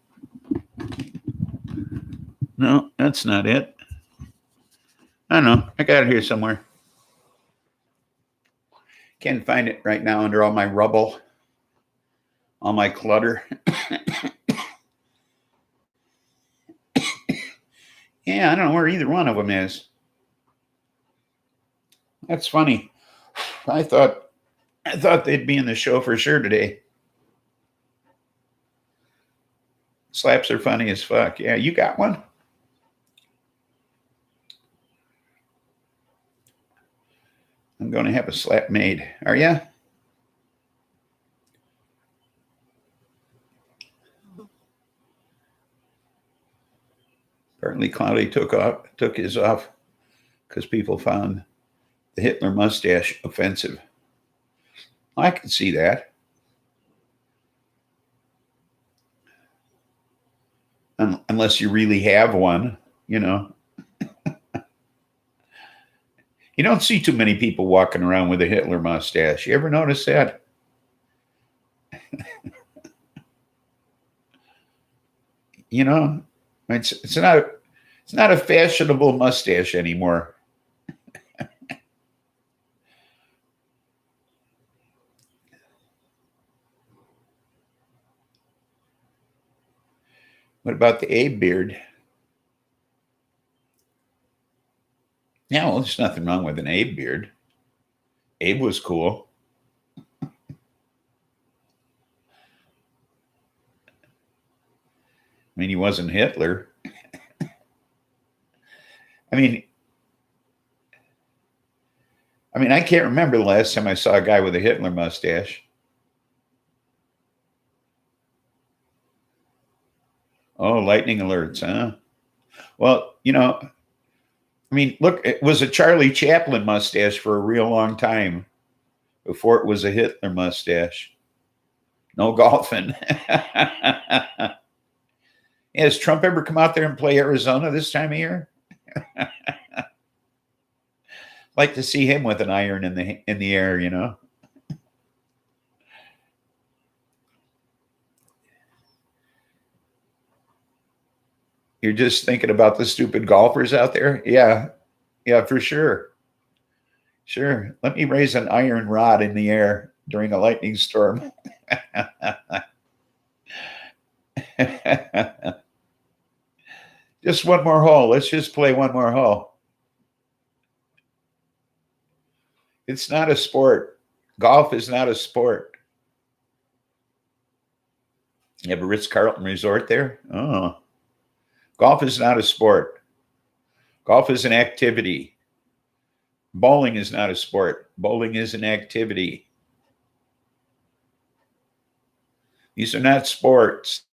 No, that's not it. I don't know. I got it here somewhere. Can't find it right now under all my rubble, all my clutter. Yeah, I don't know where either one of them is. That's funny. I thought they'd be in the show for sure today. Slaps are funny as fuck. Yeah, you got one? I'm going to have a slap made. Are ya? Partly Cloudy took his off because people found the Hitler mustache offensive. I can see that. Unless you really have one, you know. You don't see too many people walking around with a Hitler mustache. You ever notice that? You know, it's not a fashionable mustache anymore. What about the Abe beard? Yeah, well, there's nothing wrong with an Abe beard. Abe was cool. I mean, he wasn't Hitler. I mean, I can't remember the last time I saw a guy with a Hitler mustache. Oh, lightning alerts, huh? Well, you know, I mean, look, it was a Charlie Chaplin mustache for a real long time before it was a Hitler mustache. No golfing. Has Trump ever come out there and play Arizona this time of year? Like to see him with an iron in the air, you know. You're just thinking about the stupid golfers out there? Yeah, for sure. Sure. Let me raise an iron rod in the air during a lightning storm. Just one more hole. Let's just play one more hole. It's not a sport. Golf is not a sport. You have a Ritz-Carlton resort there? Oh. Golf is not a sport. Golf is an activity. Bowling is not a sport. Bowling is an activity. These are not sports.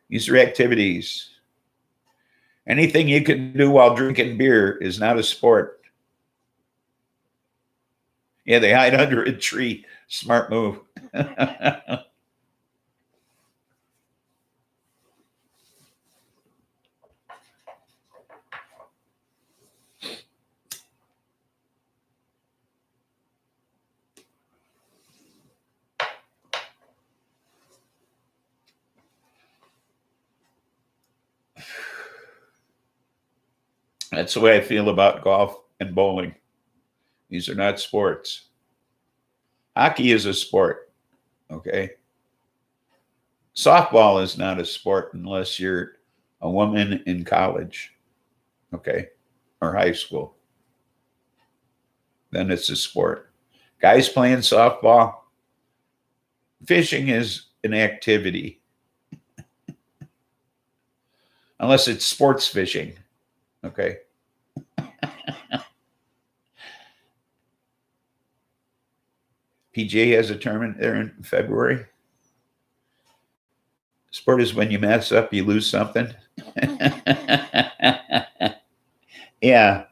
These are activities. Anything you can do while drinking beer is not a sport. Yeah, they hide under a tree. Smart move. That's the way I feel about golf and bowling. These are not sports. Hockey is a sport, okay? Softball is not a sport unless you're a woman in college, okay, or high school. Then it's a sport. Guys playing softball. Fishing is an activity. Unless it's sports fishing, okay? PGA has a tournament there in February. Sport is when you mess up, you lose something. Yeah.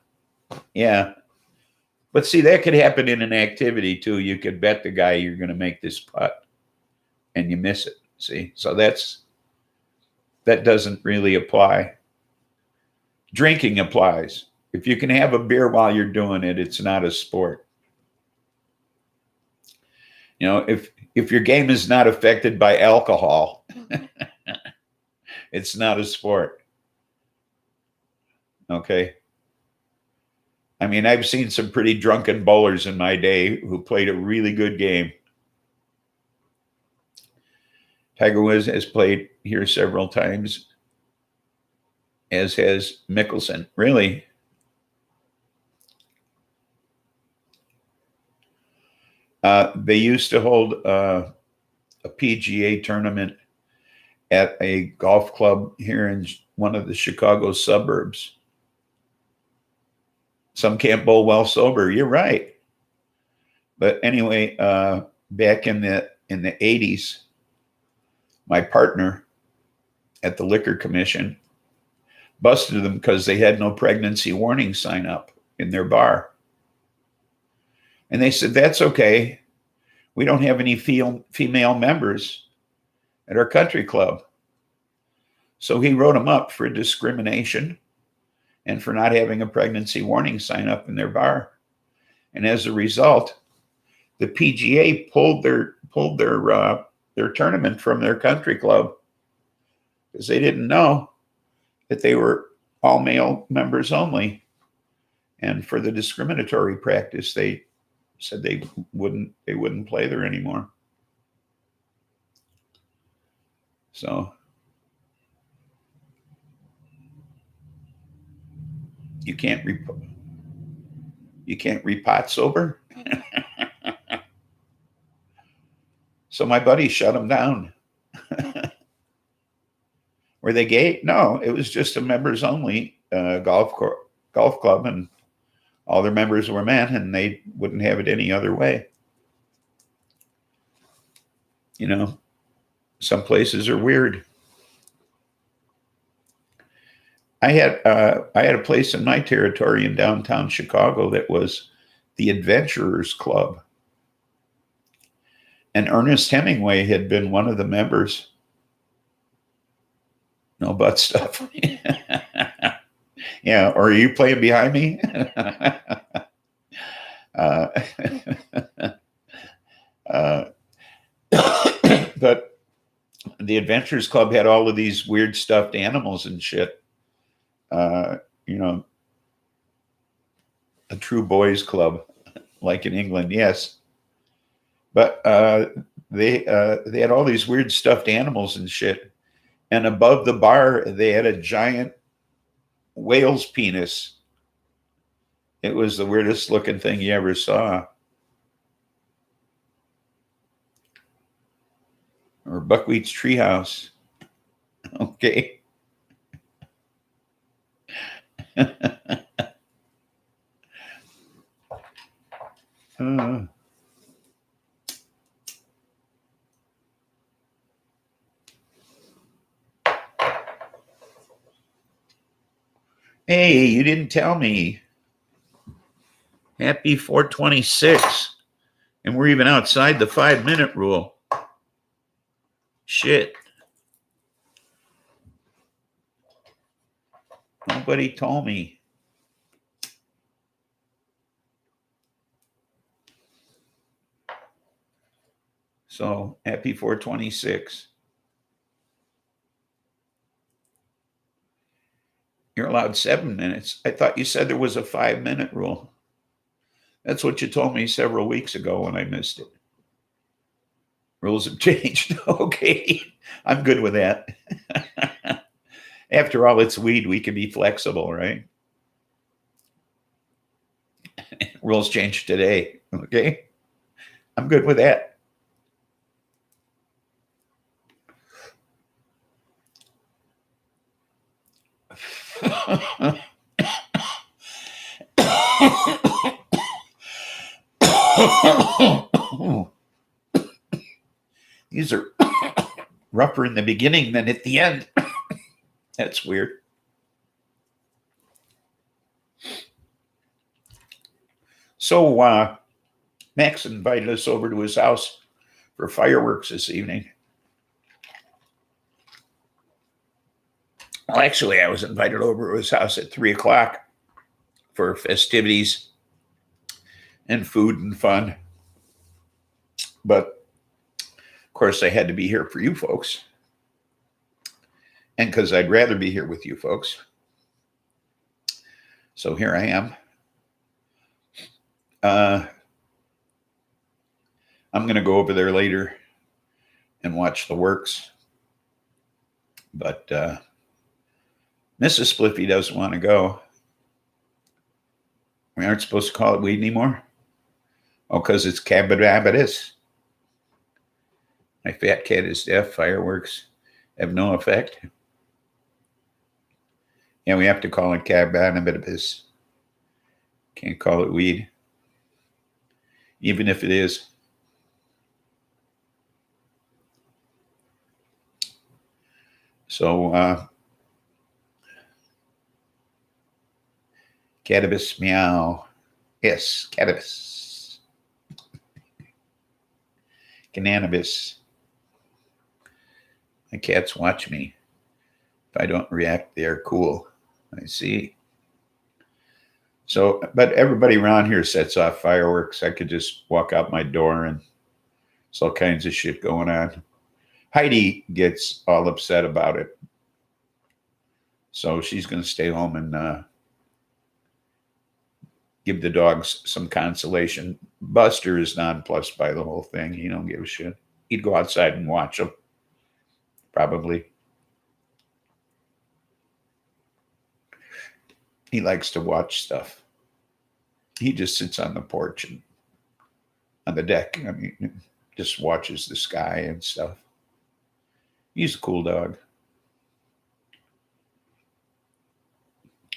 But see, that could happen in an activity too. You could bet the guy you're going to make this putt and you miss it. See? So that doesn't really apply. Drinking applies. If you can have a beer while you're doing it, it's not a sport. You know, if your game is not affected by alcohol, it's not a sport. Okay. I mean, I've seen some pretty drunken bowlers in my day who played a really good game. Tiger Woods has played here several times, as has Mickelson. Really? They used to hold a PGA tournament at a golf club here in one of the Chicago suburbs. Some can't bowl well sober. You're right. But anyway, back in the 80s, my partner at the Liquor Commission busted them because they had no pregnancy warning sign up in their bar. And they said, that's okay. We don't have any female members at our country club. So he wrote them up for discrimination and for not having a pregnancy warning sign up in their bar. And as a result, the PGA pulled their tournament from their country club because they didn't know that they were all male members only. And for the discriminatory practice, they said they wouldn't play there anymore. So you can't repot sober. So my buddy shut them down. Were they gay? No, it was just a members only golf club, and all their members were men, and they wouldn't have it any other way. You know, some places are weird. I had a place in my territory in downtown Chicago that was the Adventurers Club. And Ernest Hemingway had been one of the members. No butt stuff. Yeah, or are you playing behind me? But the Adventurers Club had all of these weird stuffed animals and shit. You know, a true boys club, like in England, yes. But they had all these weird stuffed animals and shit. And above the bar, they had a giant whale's penis. It was the weirdest looking thing you ever saw. Or Buckwheat's Treehouse. Okay. Hey, you didn't tell me. Happy 426. And we're even outside the 5-minute rule. Shit. Nobody told me. So happy 426. You're allowed 7 minutes. I thought you said there was a 5-minute rule. That's what you told me several weeks ago when I missed it. Rules have changed. Okay. I'm good with that. After all, it's weed. We can be flexible, right? Rules changed today. Okay. I'm good with that. These are rougher in the beginning than at the end. That's weird. So Max invited us over to his house for fireworks this evening. Well, actually, I was invited over to his house at 3:00 for festivities and food and fun. But Of course, I had to be here for you folks. And because I'd rather be here with you folks. So here I am. I'm going to go over there later and watch the works. But Mrs. Spliffy doesn't want to go. We aren't supposed to call it weed anymore? Oh, because it's cannabis. My fat cat is deaf. Fireworks have no effect. Yeah, we have to call it cannabis. Can't call it weed. Even if it is. So, cannabis, meow. Yes, cannabis. Cannabis. My cats watch me. If I don't react, they're cool. I see. So, but everybody around here sets off fireworks. I could just walk out my door and there's all kinds of shit going on. Heidi gets all upset about it. So she's going to stay home and give the dogs some consolation. Buster is nonplussed by the whole thing. He don't give a shit. He'd go outside and watch them. Probably. He likes to watch stuff. He just sits on the porch and on the deck. I mean, just watches the sky and stuff. He's a cool dog.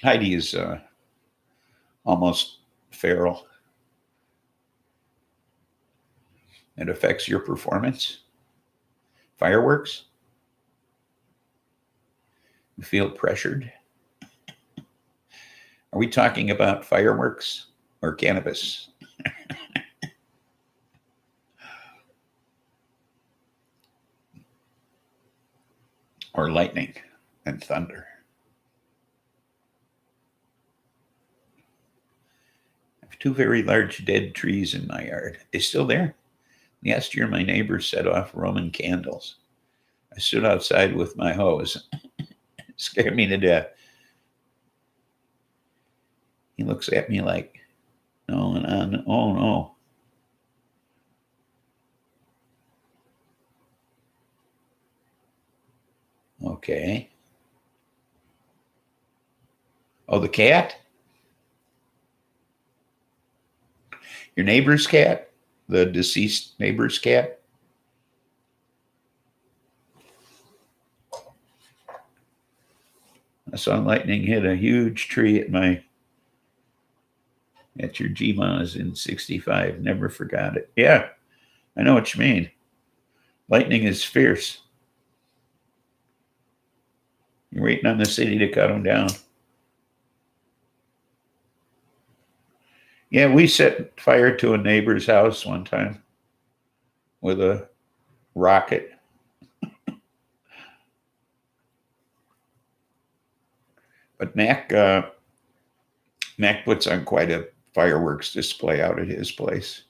Heidi is almost feral. It affects your performance. Fireworks. You feel pressured. Are we talking about fireworks or cannabis? Or lightning and thunder? I have two very large dead trees in my yard. Are they still there? Last year, my neighbor set off Roman candles. I stood outside with my hose. It scared me to death. He looks at me like, no, and oh no. Okay. Oh, the cat? Your neighbor's cat? The deceased neighbor's cat? I saw lightning hit a huge tree at your Gmas in 65. Never forgot it. Yeah, I know what you mean. Lightning is fierce. You're waiting on the city to cut them down. Yeah, we set fire to a neighbor's house one time with a rocket. But Mac puts on quite a fireworks display out at his place.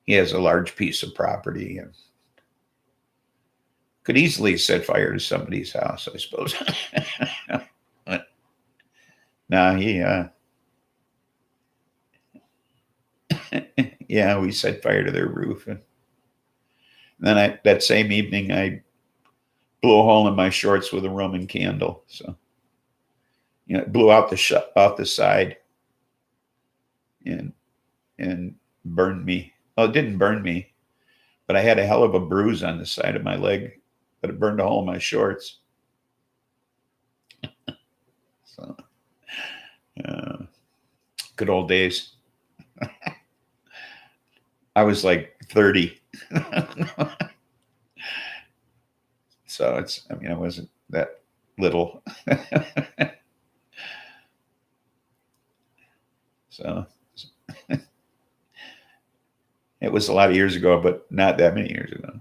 He has a large piece of property and could easily set fire to somebody's house, I suppose. But no, yeah, we set fire to their roof. And then that same evening, I blew a hole in my shorts with a Roman candle. So, it blew out off the side and burned me. Well, it didn't burn me, but I had a hell of a bruise on the side of my leg, but it burned a hole in my shorts. So, good old days. I was like 30. So I wasn't that little. So it was a lot of years ago, but not that many years ago.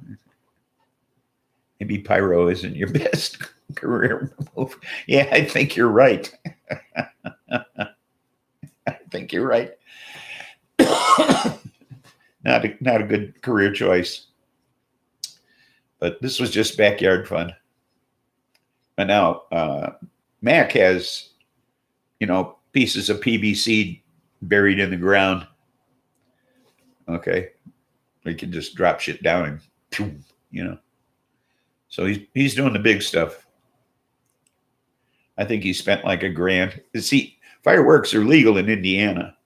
Maybe pyro isn't your best career move. Yeah, I think you're right. I think you're right. Not a good career choice. But this was just backyard fun. And now Mac has, pieces of PVC buried in the ground. Okay. We can just drop shit down and, So he's doing the big stuff. I think he spent like $1,000. See, fireworks are legal in Indiana.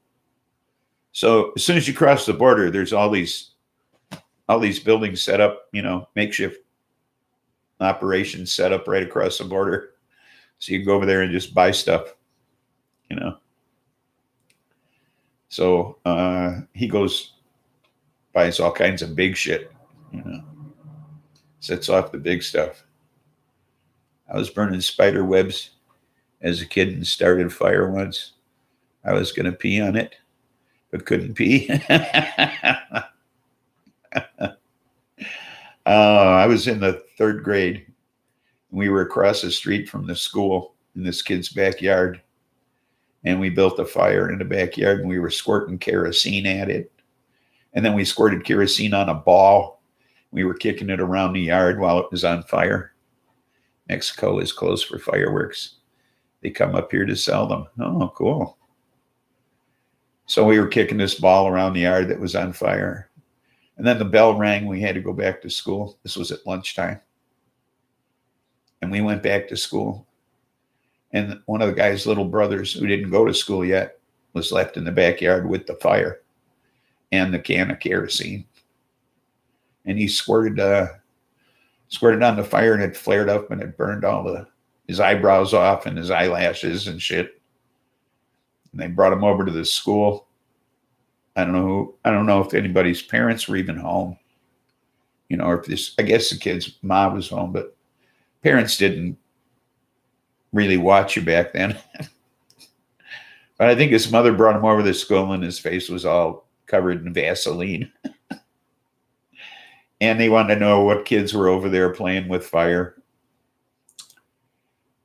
So as soon as you cross the border, there's all these buildings set up, makeshift operations set up right across the border. So you can go over there and just buy stuff, So he buys all kinds of big shit, sets off the big stuff. I was burning spider webs as a kid and started a fire once. I was going to pee on it, but couldn't pee. I was in the 3rd grade. We were across the street from the school in this kid's backyard. And we built a fire in the backyard and we were squirting kerosene at it. And then we squirted kerosene on a ball. We were kicking it around the yard while it was on fire. Mexico is closed for fireworks. They come up here to sell them. Oh, cool. So we were kicking this ball around the yard that was on fire. And then the bell rang. We had to go back to school. This was at lunchtime. And we went back to school. And one of the guy's little brothers who didn't go to school yet was left in the backyard with the fire and the can of kerosene. And he squirted on the fire and it flared up and it burned his eyebrows off and his eyelashes and shit. And they brought him over to the school. I don't know if anybody's parents were even home, or if I guess the kid's mom was home, but parents didn't really watch you back then. But I think his mother brought him over to school and his face was all covered in Vaseline. And they wanted to know what kids were over there playing with fire.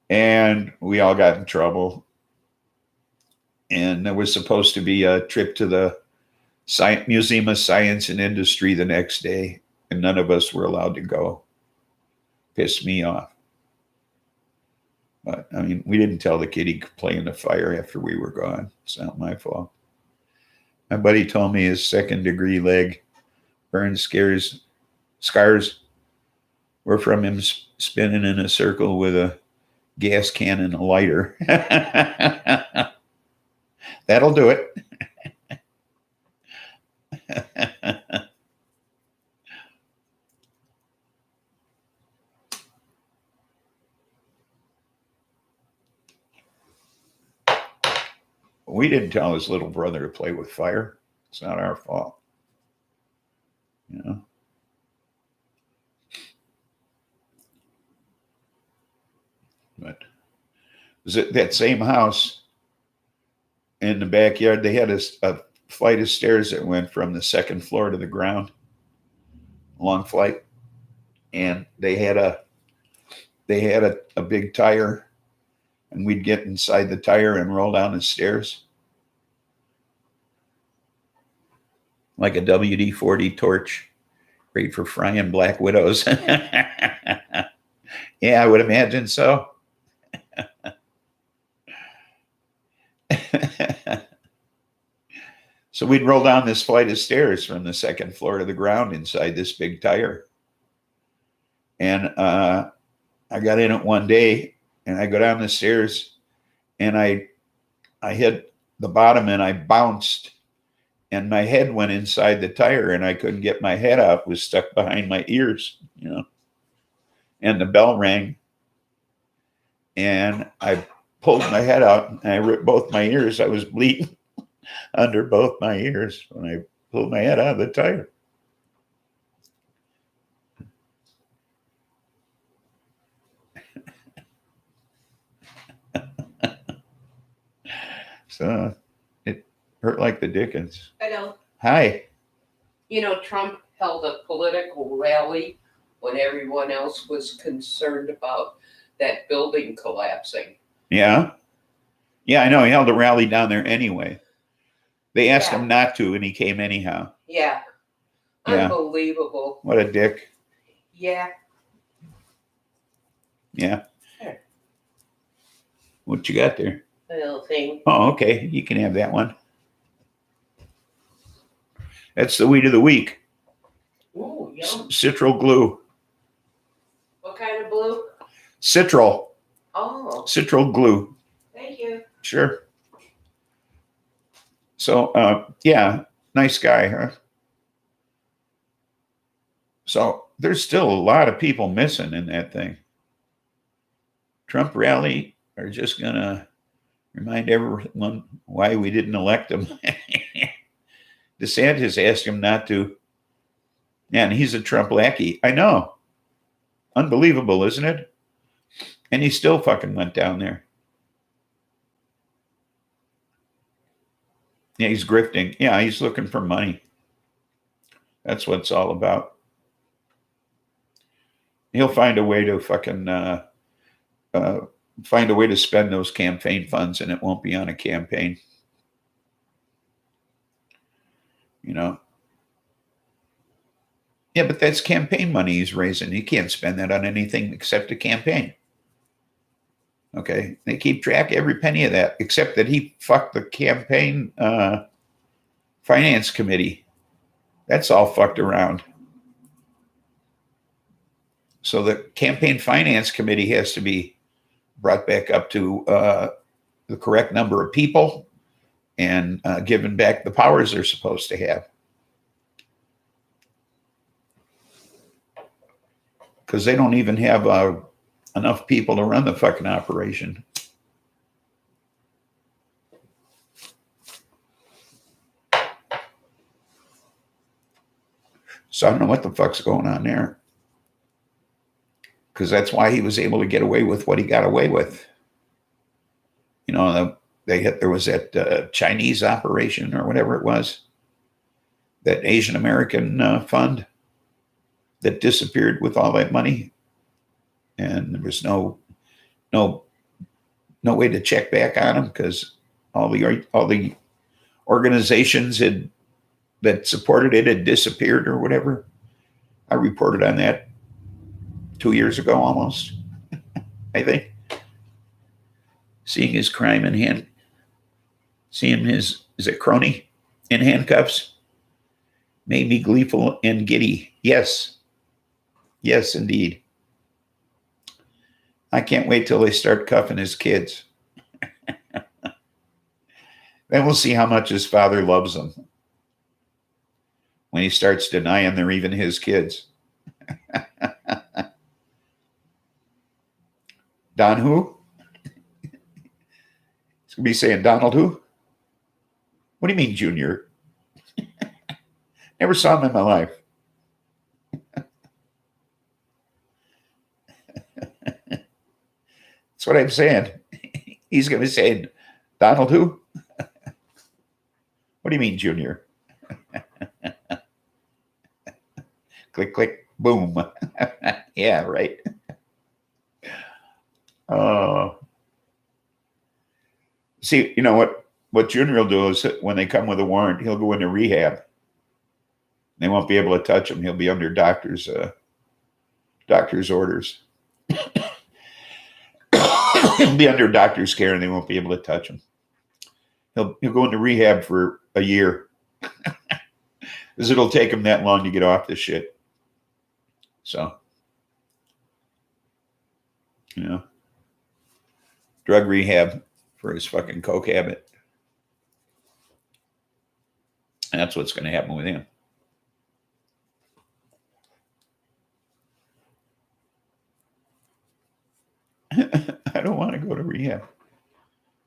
And we all got in trouble. And there was supposed to be a trip to the Museum of Science and Industry the next day. And none of us were allowed to go. Pissed me off. But, we didn't tell the kid he could play in the fire after we were gone. It's not my fault. My buddy told me his 2nd-degree leg burn scars were from him spinning in a circle with a gas can and a lighter. That'll do it. We didn't tell his little brother to play with fire. It's not our fault. But was it that same house in the backyard? They had a flight of stairs that went from the 2nd floor to the ground, a long flight, and they had a big tire, and we'd get inside the tire and roll down the stairs like a WD-40 torch, great for frying black widows. Yeah, I would imagine so. So we'd roll down this flight of stairs from the 2nd floor to the ground inside this big tire. And I got in it one day and I go down the stairs and I hit the bottom and I bounced and my head went inside the tire and I couldn't get my head out. It was stuck behind my ears, and the bell rang and I pulled my head out and I ripped both my ears. I was bleeding under both my ears when I pulled my head out of the tire. So it hurt like the dickens. I know. Hi. Trump held a political rally when everyone else was concerned about that building collapsing. Yeah. Yeah, I know. He held a rally down there anyway. They asked him not to, and he came anyhow. Yeah. Unbelievable. What a dick. Yeah. Yeah. Sure. What you got there? A little thing. Oh, okay. You can have that one. That's the weed of the week. Ooh, yum. Citral glue. What kind of blue? Citral. Oh, Citral glue. thank you. Sure. So, yeah, nice guy, huh? So there's still a lot of people missing in that thing. Trump rally are just going to remind everyone why we didn't elect him. DeSantis asked him not to. Man, he's a Trump lackey. I know. Unbelievable, isn't it? And he still fucking went down there. Yeah, he's grifting. Yeah, he's looking for money. That's what it's all about. He'll find a way to fucking find a way to spend those campaign funds, and it won't be on a campaign. You know. Yeah, but that's campaign money he's raising. He can't spend that on anything except a campaign. Okay, they keep track of every penny of that, except that he fucked the campaign finance committee. That's all fucked around. So the campaign finance committee has to be brought back up to the correct number of people and given back the powers they're supposed to have. Because they don't even have enough people to run the fucking operation. So I don't know what the fuck's going on there. Because that's why he was able to get away with what he got away with. You know, there was that Chinese operation or whatever it was, that Asian American fund that disappeared with all that money, and there was no way to check back on them because all the organizations that supported it had disappeared or whatever. I reported on that 2 years ago almost, I think. Seeing his crime in hand, seeing his, is it crony in handcuffs, made me gleeful and giddy. Yes, indeed. I can't wait till they start cuffing his kids. Then we'll see how much his father loves them when he starts denying they're even his kids. Don who? He's going to be saying Donald who? What do you mean, Junior? Never saw him in my life. That's what I'm saying. He's going to be saying, Donald who? What do you mean, Junior? Click, click, boom. Yeah, right. See, you know what Junior will do is when they come with a warrant, he'll go into rehab. They won't be able to touch him. He'll be under doctor's orders. He'll be under doctor's care, and they won't be able to touch him. He'll go into rehab for a year, because it'll take him that long to get off this shit. So, you know, drug rehab for his fucking coke habit. And that's what's going to happen with him. I don't want to go to rehab.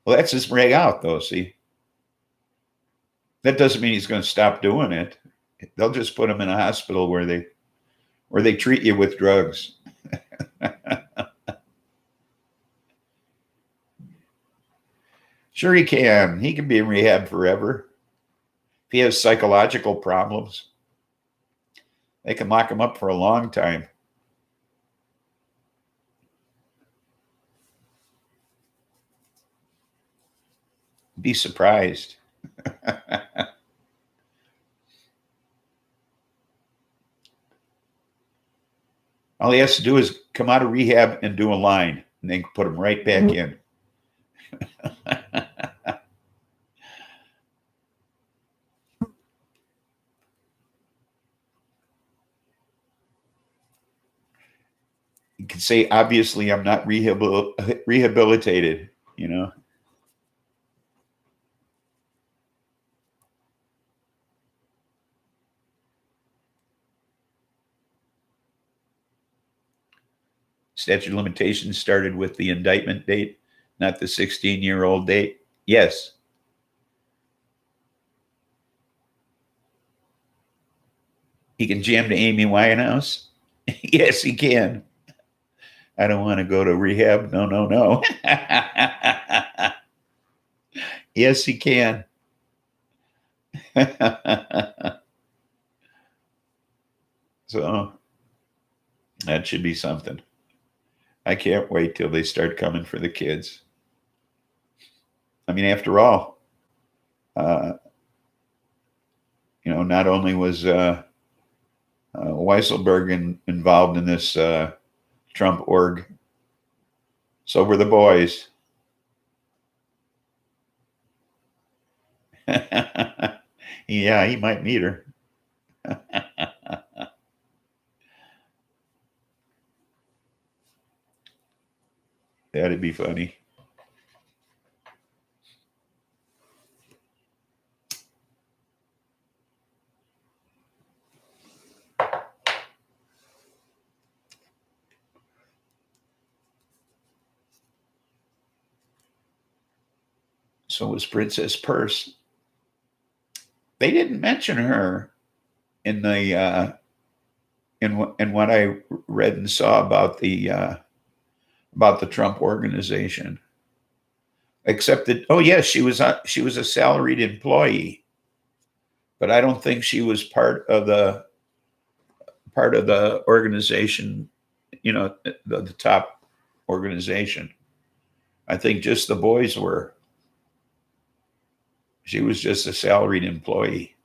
Well, that's his way out, though, see? That doesn't mean he's going to stop doing it. They'll just put him in a hospital where they treat you with drugs. Sure he can. He can be in rehab forever. If he has psychological problems, they can lock him up for a long time. Be surprised. All he has to do is come out of rehab and do a line, and they put him right back in. You can say, obviously, I'm not rehabilitated, you know. Statute of limitations started with the indictment date, not the 16-year-old date. Yes. He can jam to Amy Winehouse. Yes, he can. I don't want to go to rehab. No, no, no. Yes, he can. So that should be something. I can't wait till they start coming for the kids. I mean, after all, not only was Weisselberg involved in this Trump org, so were the boys. Yeah, he might meet her. That'd be funny. So was Princess Purse. They didn't mention her in the in what I read and saw about the Trump organization, except that she was a salaried employee, but I don't think she was part of the organization, the top organization. I think just the boys were. She was just a salaried employee.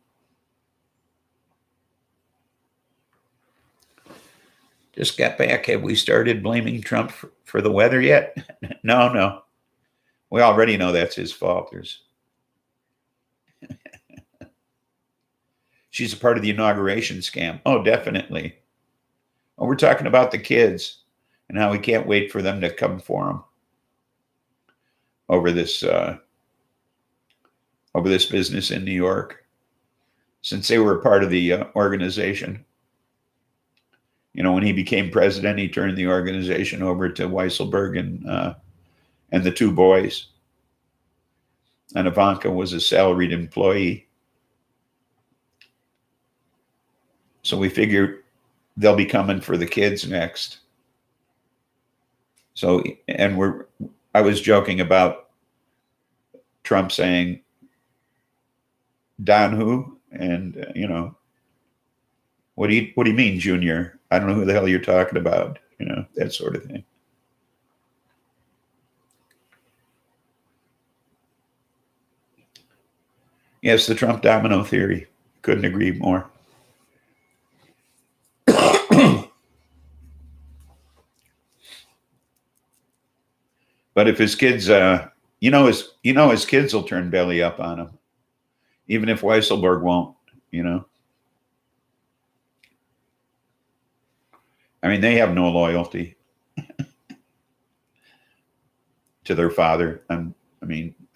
Just got back. Have we started blaming Trump for the weather yet? No. We already know that's his fault. She's a part of the inauguration scam. Oh, definitely. Oh, we're talking about the kids and how we can't wait for them to come for him over this business in New York, since they were a part of the organization. When he became president, he turned the organization over to Weisselberg and the two boys. And Ivanka was a salaried employee. So we figured they'll be coming for the kids next. So, I was joking about Trump saying, Don who? And, what do you mean, Junior? I don't know who the hell you're talking about, that sort of thing. Yes, the Trump domino theory. Couldn't agree more. But if his kids, his kids will turn belly up on him, even if Weisselberg won't, I mean, they have no loyalty to their father. I'm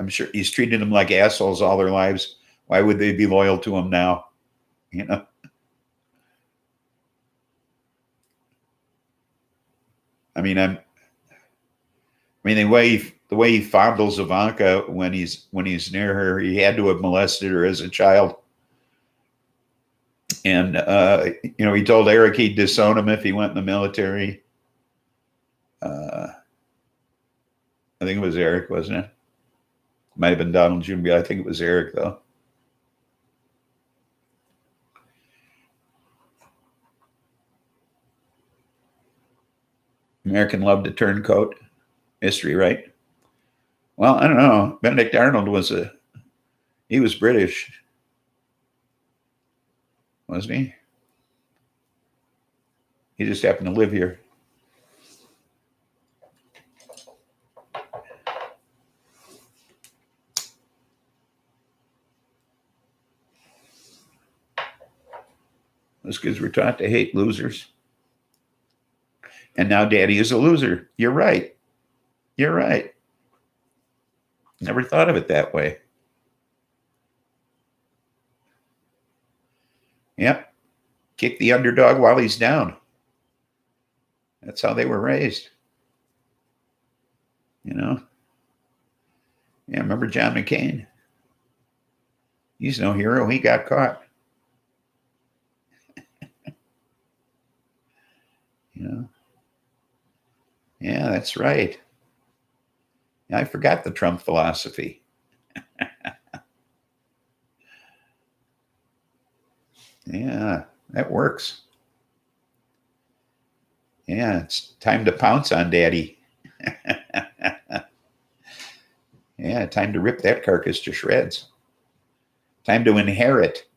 sure he's treated them like assholes all their lives. Why would they be loyal to him now? The way he fondles Ivanka when he's near her, he had to have molested her as a child. And he told Eric he'd disown him if he went in the military. I think it was Eric, wasn't it? Might have been Donald Jr. I think it was Eric, though. American loved a turncoat. History, right? Well, I don't know. Benedict Arnold was British, wasn't he? He just happened to live here. Those kids were taught to hate losers. And now daddy is a loser. You're right. You're right. Never thought of it that way. Yep. Kick the underdog while he's down. That's how they were raised. You know? Yeah, remember John McCain? He's no hero. He got caught. You know? Yeah, that's right. I forgot the Trump philosophy. Yeah, that works. Yeah, it's time to pounce on daddy. Yeah, time to rip that carcass to shreds. Time to inherit.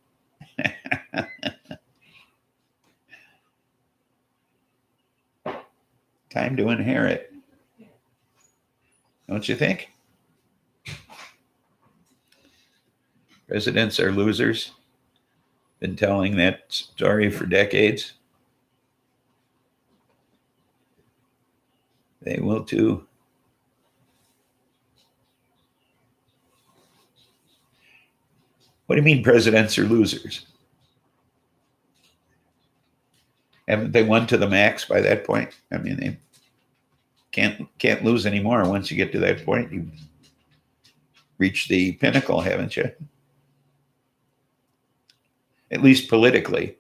Time to inherit. Don't you think? Presidents are losers. Been telling that story for decades. They will too. What do you mean presidents are losers? Haven't they won to the max by that point? I mean, they can't lose anymore. Once you get to that point, you reach the pinnacle, haven't you? At least politically.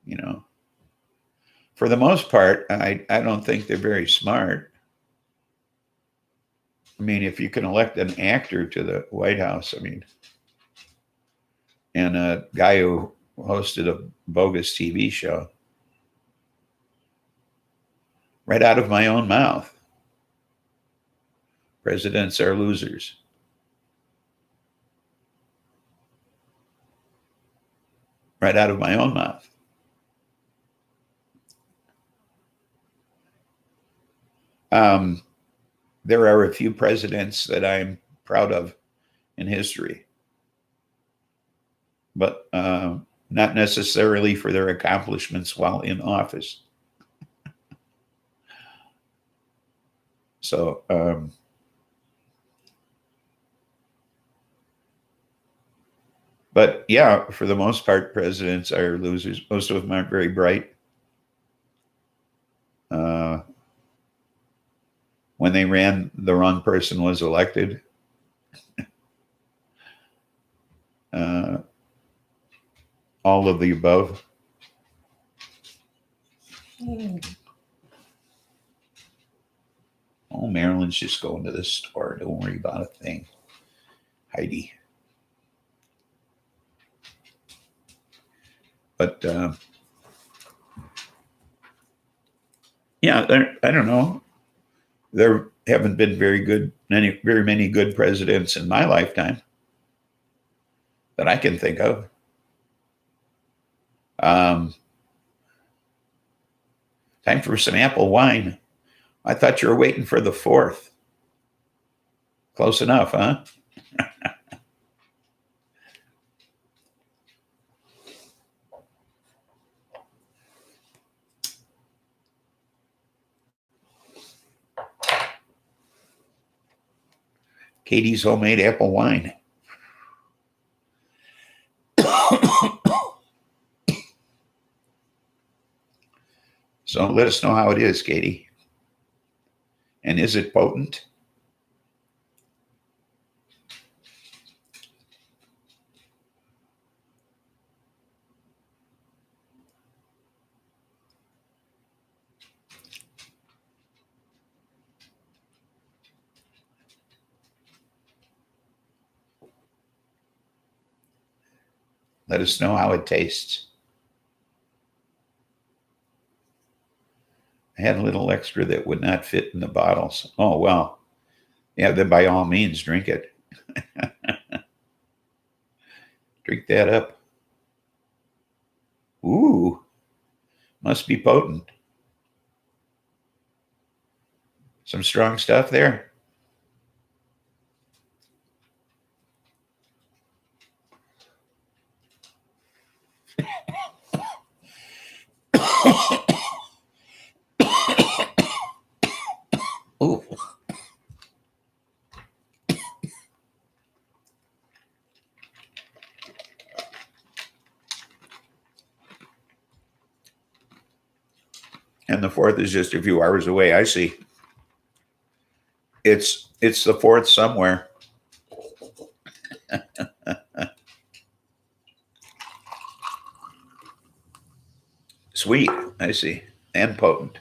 You know. For the most part, I don't think they're very smart. I mean, if you can elect an actor to the White House, I mean, and a guy who hosted a bogus TV show, right out of my own mouth, presidents are losers. Right out of my own mouth. There are a few presidents that I'm proud of in history, but not necessarily for their accomplishments while in office. So, but yeah, for the most part, presidents are losers. Most of them aren't very bright. When they ran, the wrong person was elected. All of the above. Oh, Marilyn's just going to the store. Don't worry about a thing. Heidi. But yeah, I don't know. There haven't been very many good presidents in my lifetime that I can think of. Time for some apple wine. I thought you were waiting for the 4th. Close enough, huh? Katie's homemade apple wine. So let us know how it is, Katie. And is it potent? Let us know how it tastes. I had a little extra that would not fit in the bottles. Oh, well. Yeah, then by all means, drink it. Drink that up. Ooh. Must be potent. Some strong stuff there. Ooh. And the 4th is just a few hours away. I see. It's the 4th somewhere. Sweet, I see. And potent.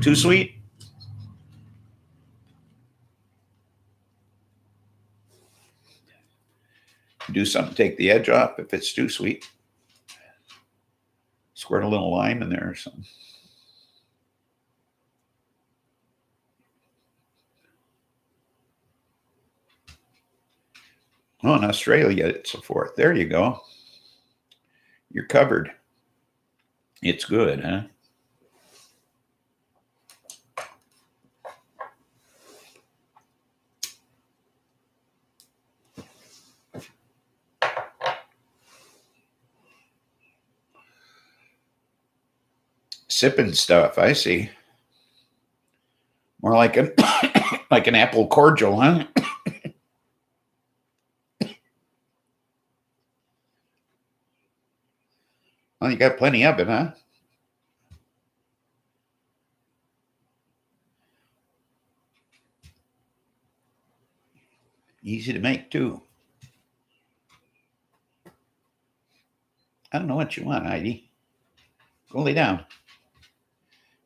Too sweet? Do something to take the edge off if it's too sweet. Squirt a little lime in there or something. Oh, in Australia, it's a 4th. There you go. You're covered. It's good, huh? Sipping stuff, I see. More like an like an apple cordial, huh? Well, you got plenty of it, huh? Easy to make, too. I don't know what you want, Heidi. Go lay down.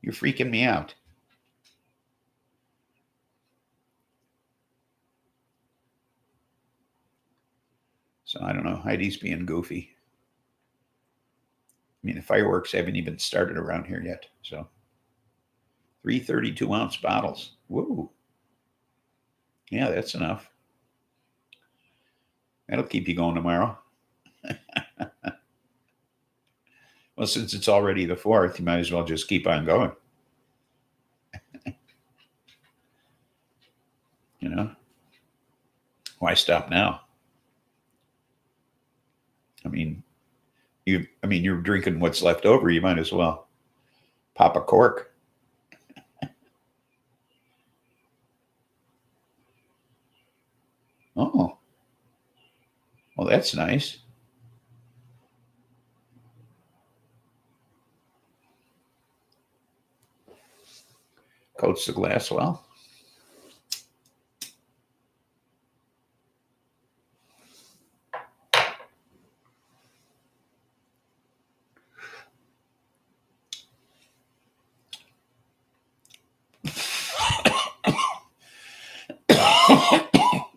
You're freaking me out. So I don't know. Heidi's being goofy. I mean, the fireworks haven't even started around here yet. So 3 32-ounce bottles. Woo. Yeah, that's enough. That'll keep you going tomorrow. Well, since it's already the 4th, you might as well just keep on going. You know? Why stop now? I mean, you're drinking what's left over. You might as well pop a cork. Oh, well, that's nice. Coats the glass well.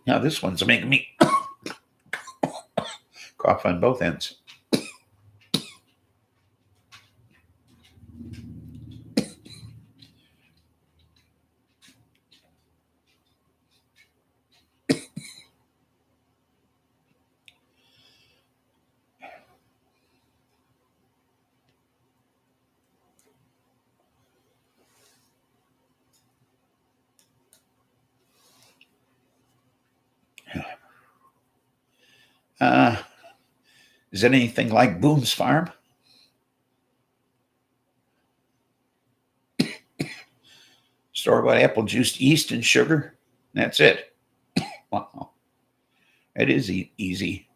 Now this one's making me cough on both ends. Is it anything like Boone's Farm? Store-bought apple juice, yeast, and sugar. That's it. Wow. That is easy.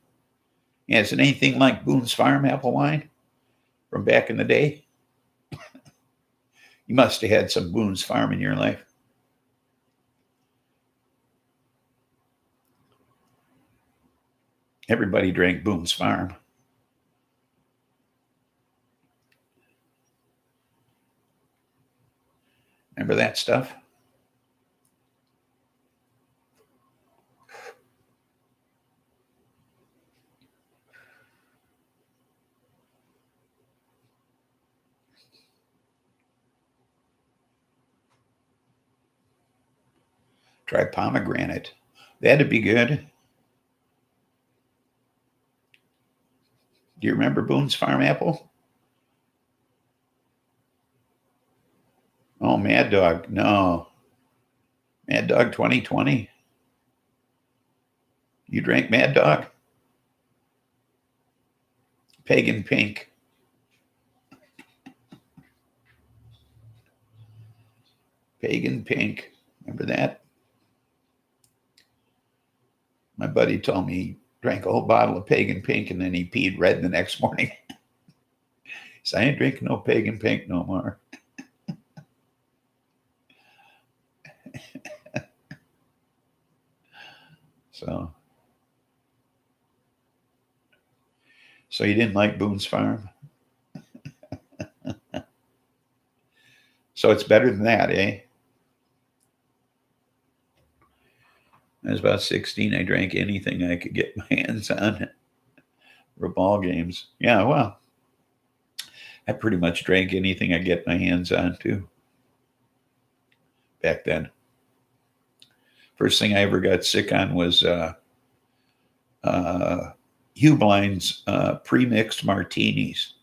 Yeah, is it anything like Boone's Farm apple wine from back in the day? You must have had some Boone's Farm in your life. Everybody drank Boone's Farm. Remember that stuff? Try pomegranate. That'd be good. Do you remember Boone's Farm Apple? Oh, Mad Dog. No. Mad Dog 2020. You drank Mad Dog? Pagan Pink. Pagan Pink. Remember that? My buddy told me he drank a whole bottle of Pagan Pink and then he peed red the next morning. So I ain't drinking no Pagan Pink no more. So you didn't like Boone's Farm? So it's better than that, eh? I was about 16. I drank anything I could get my hands on for ball games. Yeah, well, I pretty much drank anything I get my hands on too back then. First thing I ever got sick on was Hublein's pre-mixed martinis.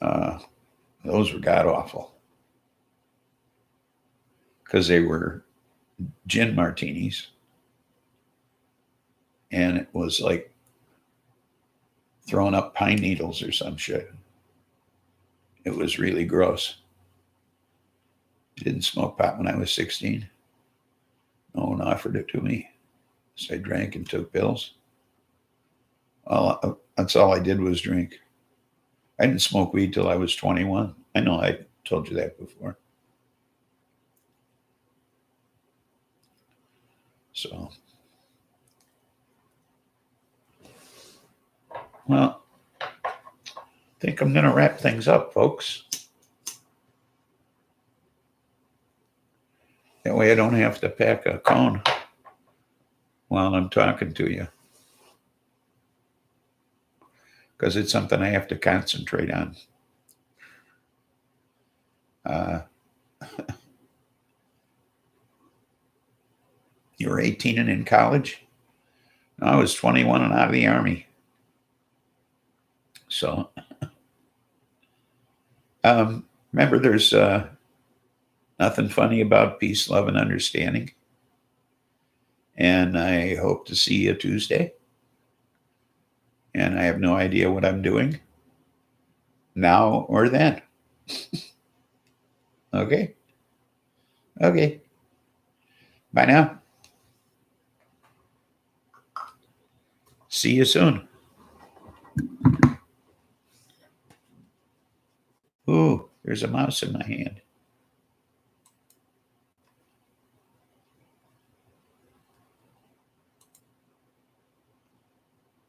Those were god awful because they were gin martinis, and it was like throwing up pine needles or some shit. It was really gross. I didn't smoke pot when I was 16. No one offered it to me. So I drank and took pills. That's all I did was drink. I didn't smoke weed till I was 21. I know I told you that before. So, well, I think I'm going to wrap things up, folks. That way I don't have to pack a cone while I'm talking to you, because it's something I have to concentrate on. You were 18 and in college? No, I was 21 and out of the Army. So, remember, there's nothing funny about peace, love, and understanding. And I hope to see you Tuesday. And I have no idea what I'm doing now or then. Okay? Okay. Bye now. See you soon. Ooh, there's a mouse in my hand.